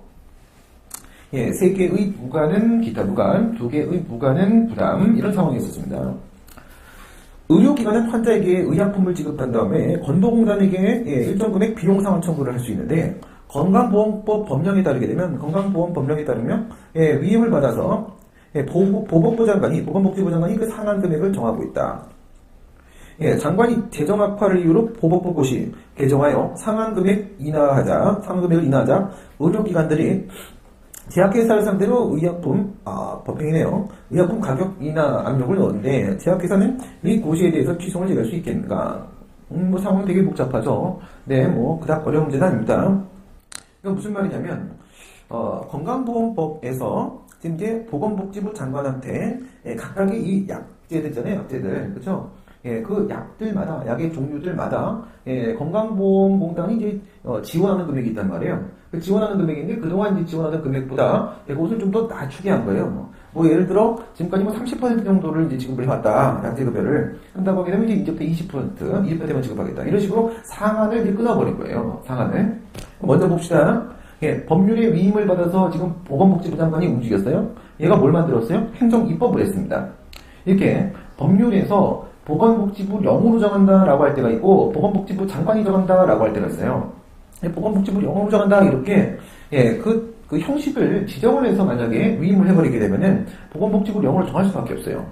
3개의 부관은 기타 부관, 2개의 부관은 부담 이런 상황이 있었습니다. 의료기관은 환자에게 의약품을 지급한 다음에 건보공단에게 일정 금액 비용 상환 청구를 할 수 있는데 건강보험법 법령에 따르게 되면 건강보험 법령에 따르면 위임을 받아서 보건복지부 장관이 그 상한 금액을 정하고 있다. 장관이 재정 악화를 이유로 보건법 고시 개정하여 상한 금액을 인하하자 의료기관들이 제약회사를 상대로 법행이네요. 의약품 가격 인하 압력을 넣었는데 제약회사는 이 고시에 대해서 취송을 제기할 수 있겠는가? 뭐 상황이 되게 복잡하죠. 그닥 어려운 문제는 아닙니다. 이건 무슨 말이냐면 건강보험법에서 지금 이제 보건복지부 장관한테 각각의 이 약제들 있잖아요. 약제들 그렇죠? 그 약들마다 약의 종류들마다 건강보험공단이 이제 지원하는 금액이 있단 말이에요. 그 지원하는 금액인데 그동안 이제 지원하던 금액보다 그것을 좀 더 낮추게 한 거예요. 뭐 예를 들어 지금까지 30% 정도를 이제 지급을 해왔다. 약제급여를 한다고 하게 되면 이제부터 20%대만 지급하겠다. 이런 식으로 상한을 이제 끊어버린 거예요. 상한을. 먼저 봅시다. 법률에 위임을 받아서 지금 보건복지부 장관이 움직였어요. 얘가 뭘 만들었어요? 행정입법을 했습니다. 이렇게 법률에서 보건복지부 령으로 정한다라고 할 때가 있고 보건복지부 장관이 정한다라고 할 때가 있어요. 보건복지부 령으로 정한다 이렇게 그 형식을 지정을 해서 만약에 위임을 해버리게 되면은 보건복지부 령으로 정할 수밖에 없어요.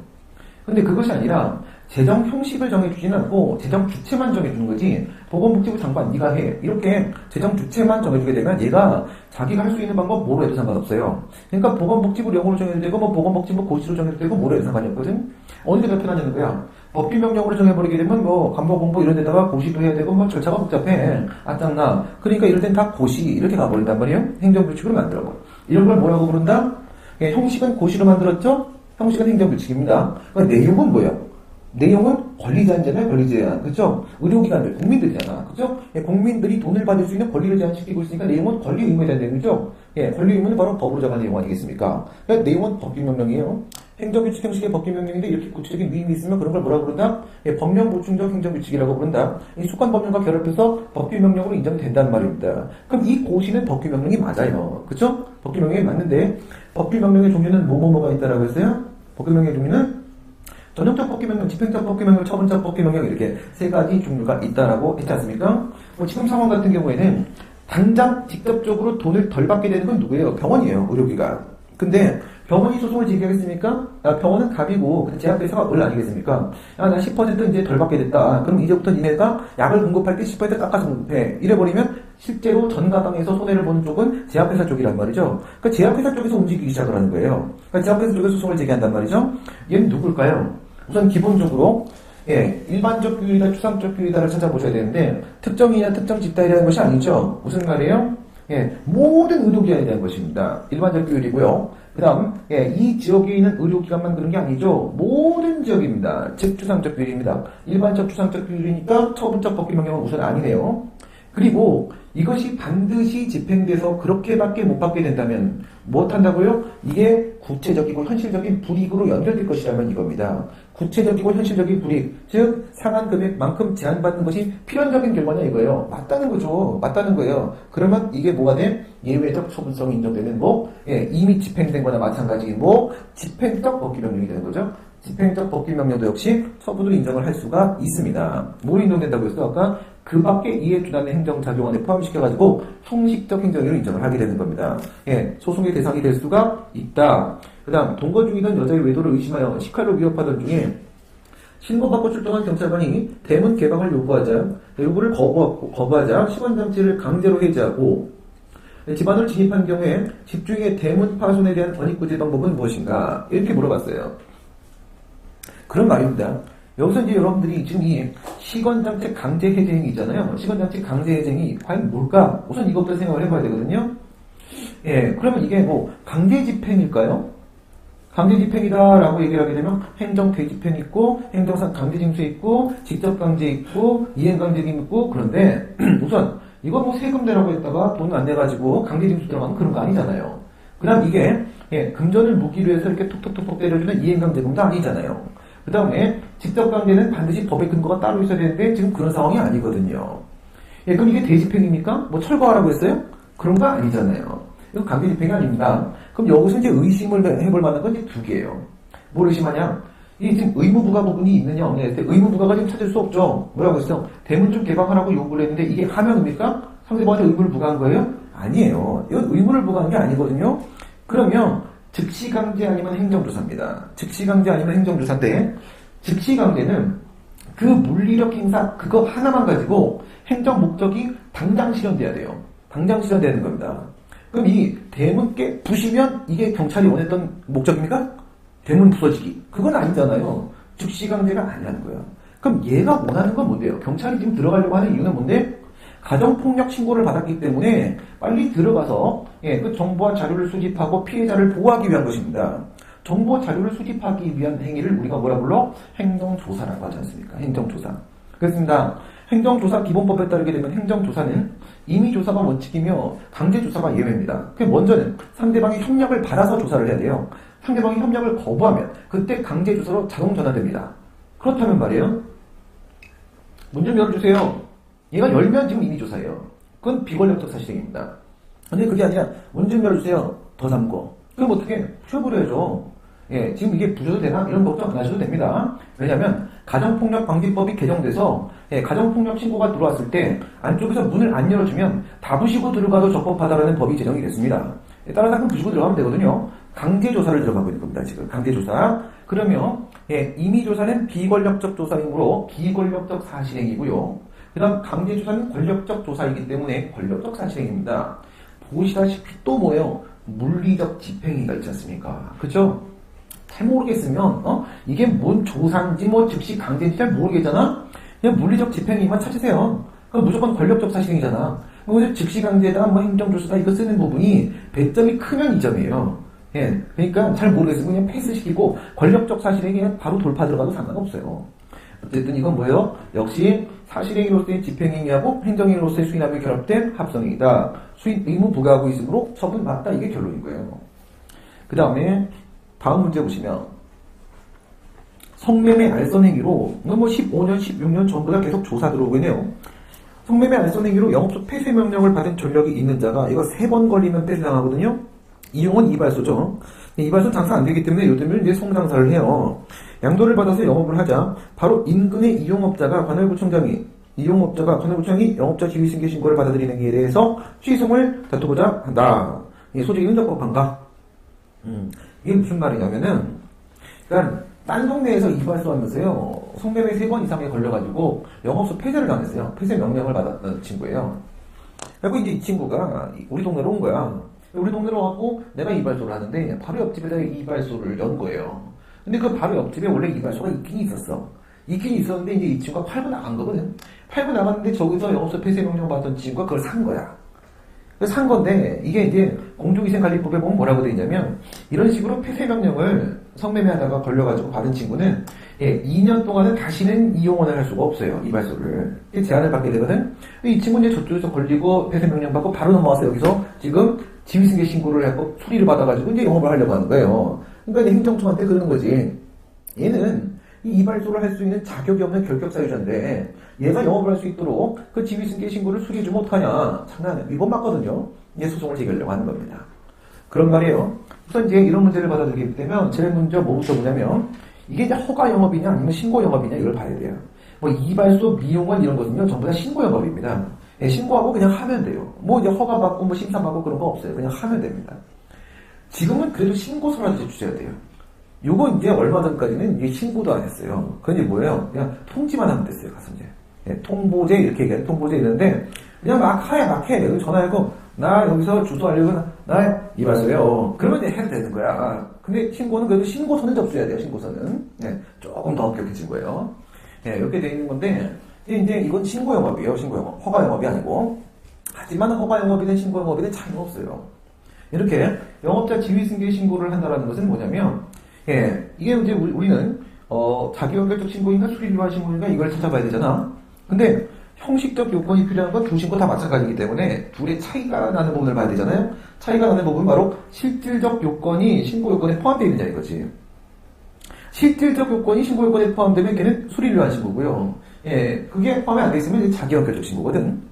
근데 그것이 아니라 재정 형식을 정해주지는 않고 재정 주체만 정해주는 거지 보건복지부 장관 네가 해 이렇게 재정 주체만 정해주게 되면 얘가 자기가 할 수 있는 방법 뭐로 해도 상관없어요. 그러니까 보건복지부 령으로 정해도 되고 보건복지부 고시로 정해도 되고 뭐로 해도 상관이 없거든. 어느 게 더 편하냐는 거야. 법규명령으로 정해버리게 되면 간보공부 이런 데다가 고시도 해야 되고 절차가 복잡해. 짱나. 그러니까 이럴 땐 다 고시 이렇게 가버린단 말이에요. 행정규칙으로 만들어버. 이런 걸 뭐라고 부른다? 형식은 고시로 만들었죠? 형식은 행정규칙입니다. 그러니까 내용은 뭐예요? 내용은 권리제한잖아요, 권리제한. 그죠? 의료기관들, 국민들이잖아. 그죠? 국민들이 돈을 받을 수 있는 권리를 제한시키고 있으니까 내용은 권리 의무에 대한 내용이죠? 권리 의무는 바로 법으로 정한 내용 아니겠습니까? 그러니까 내용은 법규명령이에요. 행정규칙 형식의 법규명령인데 이렇게 구체적인 위임이 있으면 그런 걸 뭐라고 부른다? 법령 보충적 행정규칙이라고 부른다. 이 수권법령과 결합해서 법규명령으로 인정된다는 말입니다. 그럼 이 고시는 법규명령이 맞아요. 그죠? 법규명령이 맞는데 법규명령의 종류는 뭐가 있다라고 했어요? 법규명령의 종류는 전형적 뽑기명령, 집행적 뽑기명령, 처분적 뽑기명령 이렇게 세 가지 종류가 있다라고 했지 않습니까? 지금 상황 같은 경우에는 당장 직접적으로 돈을 덜 받게 되는 건 누구예요? 병원이에요. 의료기관. 근데 병원이 소송을 제기하겠습니까? 병원은 갑이고 제약회사가 을 아니겠습니까? 나 10% 이제 덜 받게 됐다. 그럼 이제부터 니네가 약을 공급할 때 10% 깎아서 공급해. 이래버리면 실제로 전가당에서 손해를 보는 쪽은 제약회사 쪽이란 말이죠. 그러니까 제약회사 쪽에서 움직이기 시작을 하는 거예요. 그러니까 제약회사 쪽에서 소송을 제기한단 말이죠. 얘는 누굴까요? 우선 기본적으로 일반적 규율이다, 추상적 규율이다를 찾아보셔야 되는데 특정인이나 특정 집단이라는 것이 아니죠. 무슨 말이에요? 모든 의료기관에 대한 것입니다. 일반적 규율이고요. 그 다음, 이 지역에 있는 의료기관만 그런 게 아니죠. 모든 지역입니다. 즉, 추상적 규율입니다. 일반적 추상적 규율이니까 처분적 법규명령은 우선 아니네요. 그리고 이것이 반드시 집행돼서 그렇게밖에 못 받게 된다면 무엇한다고요? 이게 구체적이고 현실적인 불이익으로 연결될 것이라면 이겁니다. 구체적이고 현실적인 불이익, 즉 상한 금액만큼 제한받는 것이 필연적인 결과냐 이거예요. 맞다는 거죠. 맞다는 거예요. 그러면 이게 뭐가 돼? 예외적 처분성이 인정되는 이미 집행된 거나 마찬가지인 집행적 법규명령이 되는 거죠. 집행적 법규명령도 역시 처분으로 인정을 할 수가 있습니다. 뭐 인정된다고 했어? 아까 그 밖에 이해준하는 행정작용안에 포함시켜가지고 형식적 행정으로 인정을 하게 되는 겁니다. 소송의 대상이 될 수가 있다. 그 다음, 동거 중이던 여자의 외도를 의심하여 식화를 위협하던 중에 신고받고 출동한 경찰관이 대문 개방을 요구를 거부하자 시건장치를 강제로 해제하고 집안을 진입한 경우에 집주인의 대문 파손에 대한 원익구제 방법은 무엇인가? 이렇게 물어봤어요. 그런 말입니다. 여기서 이제 여러분들이 지금 이 시건장치 강제 해제행위 있잖아요. 시건장치 강제 해제행위 과연 뭘까? 우선 이것부터 생각을 해봐야 되거든요. 그러면 이게 강제 집행일까요? 강제 집행이다라고 얘기를 하게 되면 행정 대집행 있고 행정상 강제 징수 있고 직접 강제 있고 이행 강제금 있고 그런데 우선 이거 세금 내라고 했다가 돈 안 내가지고 강제 징수 들어가면 그런 거 아니잖아요. 그다음 이게 금전을 무기로 해서 이렇게 톡톡톡 때려주는 이행 강제금도 아니잖아요. 그 다음에 직접 강제는 반드시 법의 근거가 따로 있어야 되는데 지금 그런 상황이 아니거든요. 그럼 이게 대집행입니까? 철거하라고 했어요? 그런 거 아니잖아요. 이건 강제 집행이 아닙니다. 그럼 여기서 이제 의심을 해볼 만한 건 이제 두 개예요. 뭘 의심하냐? 이 지금 의무부가 부분이 있느냐 없느냐 했을 때 의무부가가 지금 찾을 수 없죠. 뭐라고 했어? 대문 좀 개방하라고 요구를 했는데 이게 하명입니까? 상대방한테 의무를 부과한 거예요? 아니에요. 이건 의무를 부과한 게 아니거든요. 그러면 즉시강제 아니면 행정조사입니다. 즉시강제 아니면 행정조사인데 즉시강제는 그 물리력 행사 그거 하나만 가지고 행정 목적이 당장 실현돼야 돼요. 당장 실현되는 겁니다. 그럼 이 대문 부시면 이게 경찰이 원했던 목적입니까? 대문 부서지기. 그건 아니잖아요. 즉시강제가 아니라는 거예요. 그럼 얘가 원하는 건 뭔데요? 경찰이 지금 들어가려고 하는 이유는 뭔데? 가정폭력 신고를 받았기 때문에 빨리 들어가서 그 정보와 자료를 수집하고 피해자를 보호하기 위한 것입니다. 정보와 자료를 수집하기 위한 행위를 우리가 뭐라 불러? 행정조사라고 하지 않습니까? 행정조사. 그렇습니다. 행정조사 기본법에 따르게 되면 행정조사는 임의조사가 원칙이며 강제조사가 예외입니다. 먼저는 상대방의 협력을 받아서 조사를 해야 돼요. 상대방이 협력을 거부하면 그때 강제조사로 자동 전환됩니다. 그렇다면 말이에요. 문 좀 열어주세요. 얘가 열면 지금 임의조사예요. 그건 비권력적 사실입니다. 근데 그게 아니라 문 좀 열어주세요. 더 잠궈. 그럼 어떻게? 풀어버려야죠. 지금 이게 부셔도 되나? 이런 걱정 안 하셔도 됩니다. 왜냐하면 가정폭력방지법이 개정돼서 가정폭력 신고가 들어왔을 때 안쪽에서 문을 안 열어주면 다 부시고 들어가도 적법하다라는 법이 제정이 됐습니다. 따라서 그럼 부시고 들어가면 되거든요. 강제조사를 들어가고 있는 겁니다. 지금 강제조사. 그러면 임의조사는 비권력적 조사이므로 비권력적 사실행위고요. 그 다음 강제조사는 권력적 조사이기 때문에 권력적 사실행위입니다. 보시다시피 또 뭐예요? 물리적 집행위가 있지 않습니까? 그죠? 잘 모르겠으면 이게 뭔 조사인지 즉시 강제인지 잘 모르겠잖아? 그냥 물리적 집행위만 찾으세요. 그럼 무조건 권력적 사실행위잖아. 그래서 즉시 강제다 행정조사다 이거 쓰는 부분이 배점이 크면 이 점이에요. 그러니까 잘 모르겠으면 그냥 패스시키고 권력적 사실행위에 바로 돌파 들어가도 상관없어요. 어쨌든 이건 뭐예요? 역시 사실행위로서의 집행행위하고 행정행위로서의 수인함이 결합된 합성행위다. 수인 의무 부과하고 있으므로 처분 맞다. 이게 결론인 거예요. 그 다음에 다음 문제 보시면 성매매 알선행위로 15년, 16년 전보다 계속 조사 들어오고 있네요. 성매매 알선행위로 영업소 폐쇄 명령을 받은 전력이 있는 자가 이거 3번 걸리면 폐쇄당하거든요. 이용은 이발소죠. 이발소 장사 안 되기 때문에 요즘은 이제 송장사를 해요. 양도를 받아서 영업을 하자 바로 인근의 이용업자가 관할구청장이 영업자 지위승계 신고를 받아들이는 게 대해서 취소를 다투고자 한다. 소재기 흔적법 반가. 이게 무슨 말이냐면은, 그러니까 딴 동네에서 이발소 하면서요, 성매매 3번 이상에 걸려가지고 영업소 폐쇄를 당했어요. 폐쇄 명령을 받았던 친구예요. 그리고 이제 이 친구가 우리 동네로 온 거야. 우리 동네로 와고 내가 이발소를 하는데 바로 옆집에다 이발소를 연 거예요. 근데 그 바로 옆집에 원래 이발소가 있긴 있었어. 있긴 있었는데 이제 이 친구가 팔고 나간 거거든. 팔고 나갔는데 저기서 영업소 폐쇄 명령 받던 친구가 그걸 산 거야. 그래서 산 건데 이게 이제 공중위생관리법에 보면 뭐라고 되어 있냐면 이런 식으로 폐쇄 명령을 성매매하다가 걸려가지고 받은 친구는 2년 동안은 다시는 이용을 할 수가 없어요. 이발소를. 제한을 받게 되거든. 이 친구는 이제 저쪽에서 걸리고 폐쇄 명령 받고 바로 넘어와서 여기서 지금 지위승계 신고를 하고 수리를 받아가지고 이제 영업을 하려고 하는 거예요. 그러니까 이제 행정청한테 그러는 거지. 얘는 이 이발소를 할 수 있는 자격이 없는 결격사유자인데 얘가 영업을 할 수 있도록 그 지위승계 신고를 수리해주면 어떡하냐. 장난 위법 맞거든요. 이제 소송을 제기하려고 하는 겁니다. 그런 말이에요. 우선 이제 이런 문제를 받아들이게 되면 제일 먼저 뭐부터 보냐면 이게 이제 허가 영업이냐 아니면 신고 영업이냐 이걸 봐야 돼요. 뭐 이발소, 미용원 이런 것은요 전부 다 신고 영업입니다. 신고하고 그냥 하면 돼요. 뭐 이제 허가 받고 뭐 심사 받고 그런 거 없어요. 그냥 하면 됩니다. 지금은 그래도 신고서라도 주셔야 돼요. 요거 이제 얼마 전까지는 이게 신고도 안 했어요. 그게 뭐예요? 그냥 통지만 하면 됐어요. 가서 이제 통보제 이렇게 얘기해요. 통보제 이러는데 그냥 막 해. 전화하고 나 여기서 주소 알려고 나 이발소요. 그러면 이제 해도 되는 거야. 근데 신고는 그래도 신고서는 접수해야 돼요. 신고서는 조금 더 엄격해진 거예요. 이렇게 돼 있는 건데 이제 이건 신고 영업이에요. 신고 영업. 허가 영업이 아니고. 하지만 허가 영업이든 신고 영업이든 차이는 없어요. 이렇게 영업자 지위승계 신고를 한다는 것은 뭐냐면 이게 이제 우리는 자기연결적 신고인가 수리일반 신고인가 이걸 찾아봐야 되잖아. 근데 형식적 요건이 필요한 건 두 신고 다 마찬가지이기 때문에 둘의 차이가 나는 부분을 봐야 되잖아요. 차이가 나는 부분은 바로 실질적 요건이 신고 요건에 포함되어 있느냐 이거지. 실질적 요건이 신고 요건에 포함되면 걔는 수리일반 신고고요. 그게 포함이 안 돼 있으면 자기연결적 신고거든.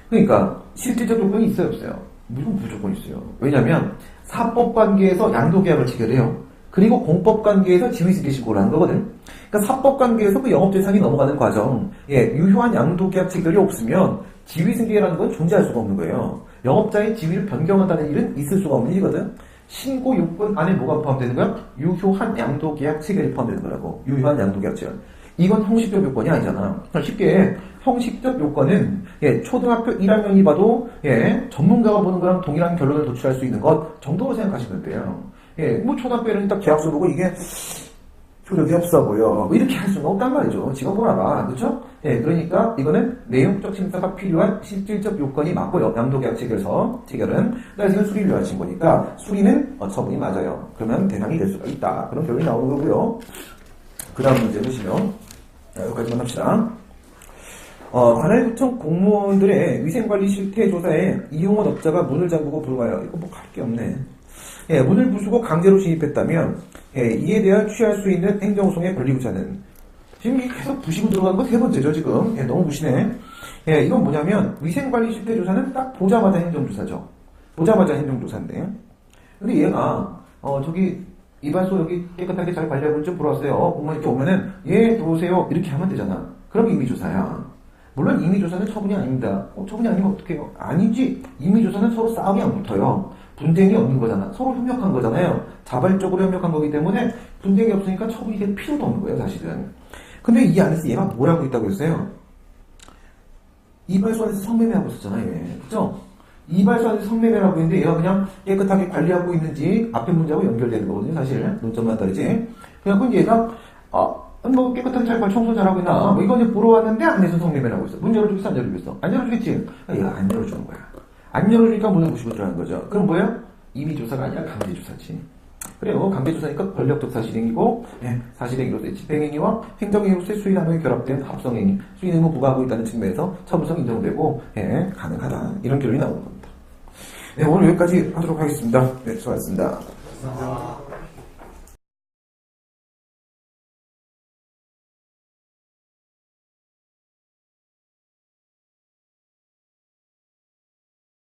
그러니까 실질적 요건이 있어요 없어요? 무조건 있어요. 왜냐면 사법관계에서 양도계약을 체결해요. 그리고 공법관계에서 지위승계 신고를 하는 거거든. 그러니까 사법관계에서 그 영업대상이 넘어가는 과정, 유효한 양도계약 체결이 없으면 지위승계라는 건 존재할 수가 없는 거예요. 영업자의 지위를 변경한다는 일은 있을 수가 없는 일이거든. 신고 요건 안에 뭐가 포함되는 거야? 유효한 양도계약 체결이 포함되는 거라고. 유효한 양도계약 체결. 이건 형식적 요건이 아니잖아. 쉽게 형식적 요건은 초등학교 1학년이 봐도 전문가가 보는 거랑 동일한 결론을 도출할 수 있는 것 정도로 생각하시면 돼요. 뭐 초등학교 1학년이 딱 계약서 보고 이게 효력이 없어 보여. 뭐 이렇게 할 수는 없단 말이죠. 지가 보라봐. 그렇죠? 그러니까 이거는 내용적 심사가 필요한 실질적 요건이 맞고요. 양도계약 체결은. 그래서 이건 수리를 하신 거니까 수리는 처분이 맞아요. 그러면 대상이 될 수가 있다. 그런 결론이 나오는 거고요. 그 다음 문제 보시면 여기까지만 합시다. 관할구청 공무원들의 위생관리 실태 조사에 이용원 업자가 문을 잠그고 불가요. 이거 뭐 할 게 없네. 문을 부수고 강제로 진입했다면 이에 대한 취할 수 있는 행정소송의 권리구자는 지금 계속 부시고 들어가는 거 세 번째죠 지금. 너무 부시네. 이건 뭐냐면 위생관리 실태 조사는 딱 보자마자 행정조사죠. 보자마자 행정조사인데 근데 얘가 저기 이발소 여기 깨끗하게 잘 관리하고 좀 보러왔어요. 공무원 이렇게 오면은 들어오세요 이렇게 하면 되잖아. 그럼 임의조사야. 물론 임의조사는 처분이 아닙니다. 처분이 아니면 어떡해요? 아니지. 임의조사는 서로 싸움이 안 붙어요. 분쟁이 없는 거잖아. 서로 협력한 거잖아요. 자발적으로 협력한 거기 때문에 분쟁이 없으니까 처분이 될 필요도 없는 거예요, 사실은. 근데 이 안에서 얘가 뭘 하고 있다고 했어요? 이발소 안에서 성매매하고 있었잖아요, 얘. 그죠? 이발소 안에서 성매매라고 했는데 얘가 그냥 깨끗하게 관리하고 있는지 앞에 문제하고 연결되는 거거든요, 사실. 논점만 다르지. 그래갖고 이제 얘가, 뭐 깨끗하게 잘 청소 잘하고 있나? 뭐 이거 이제 보러 왔는데 안에서 성매매를 하고 있어. 문 열어주겠어, 안 열어주겠어? 안 열어주겠지? 얘가 안 열어주는 거야. 안 열어주니까 문을 부시고 들어가는 거죠. 그럼 뭐예요? 임의조사가 아니라 강제조사지. 그래요. 강제조사니까 권력적 사실행위고, 사실행위로서의 집행행위와 행정행위로서의 수의사무에 결합된 합성행위, 수의는 의무 부과하고 있다는 측면에서 처분성 인정되고, 가능하다. 이런 결론이 나오는 겁니다. 오늘 여기까지 하도록 하겠습니다. 수고하셨습니다.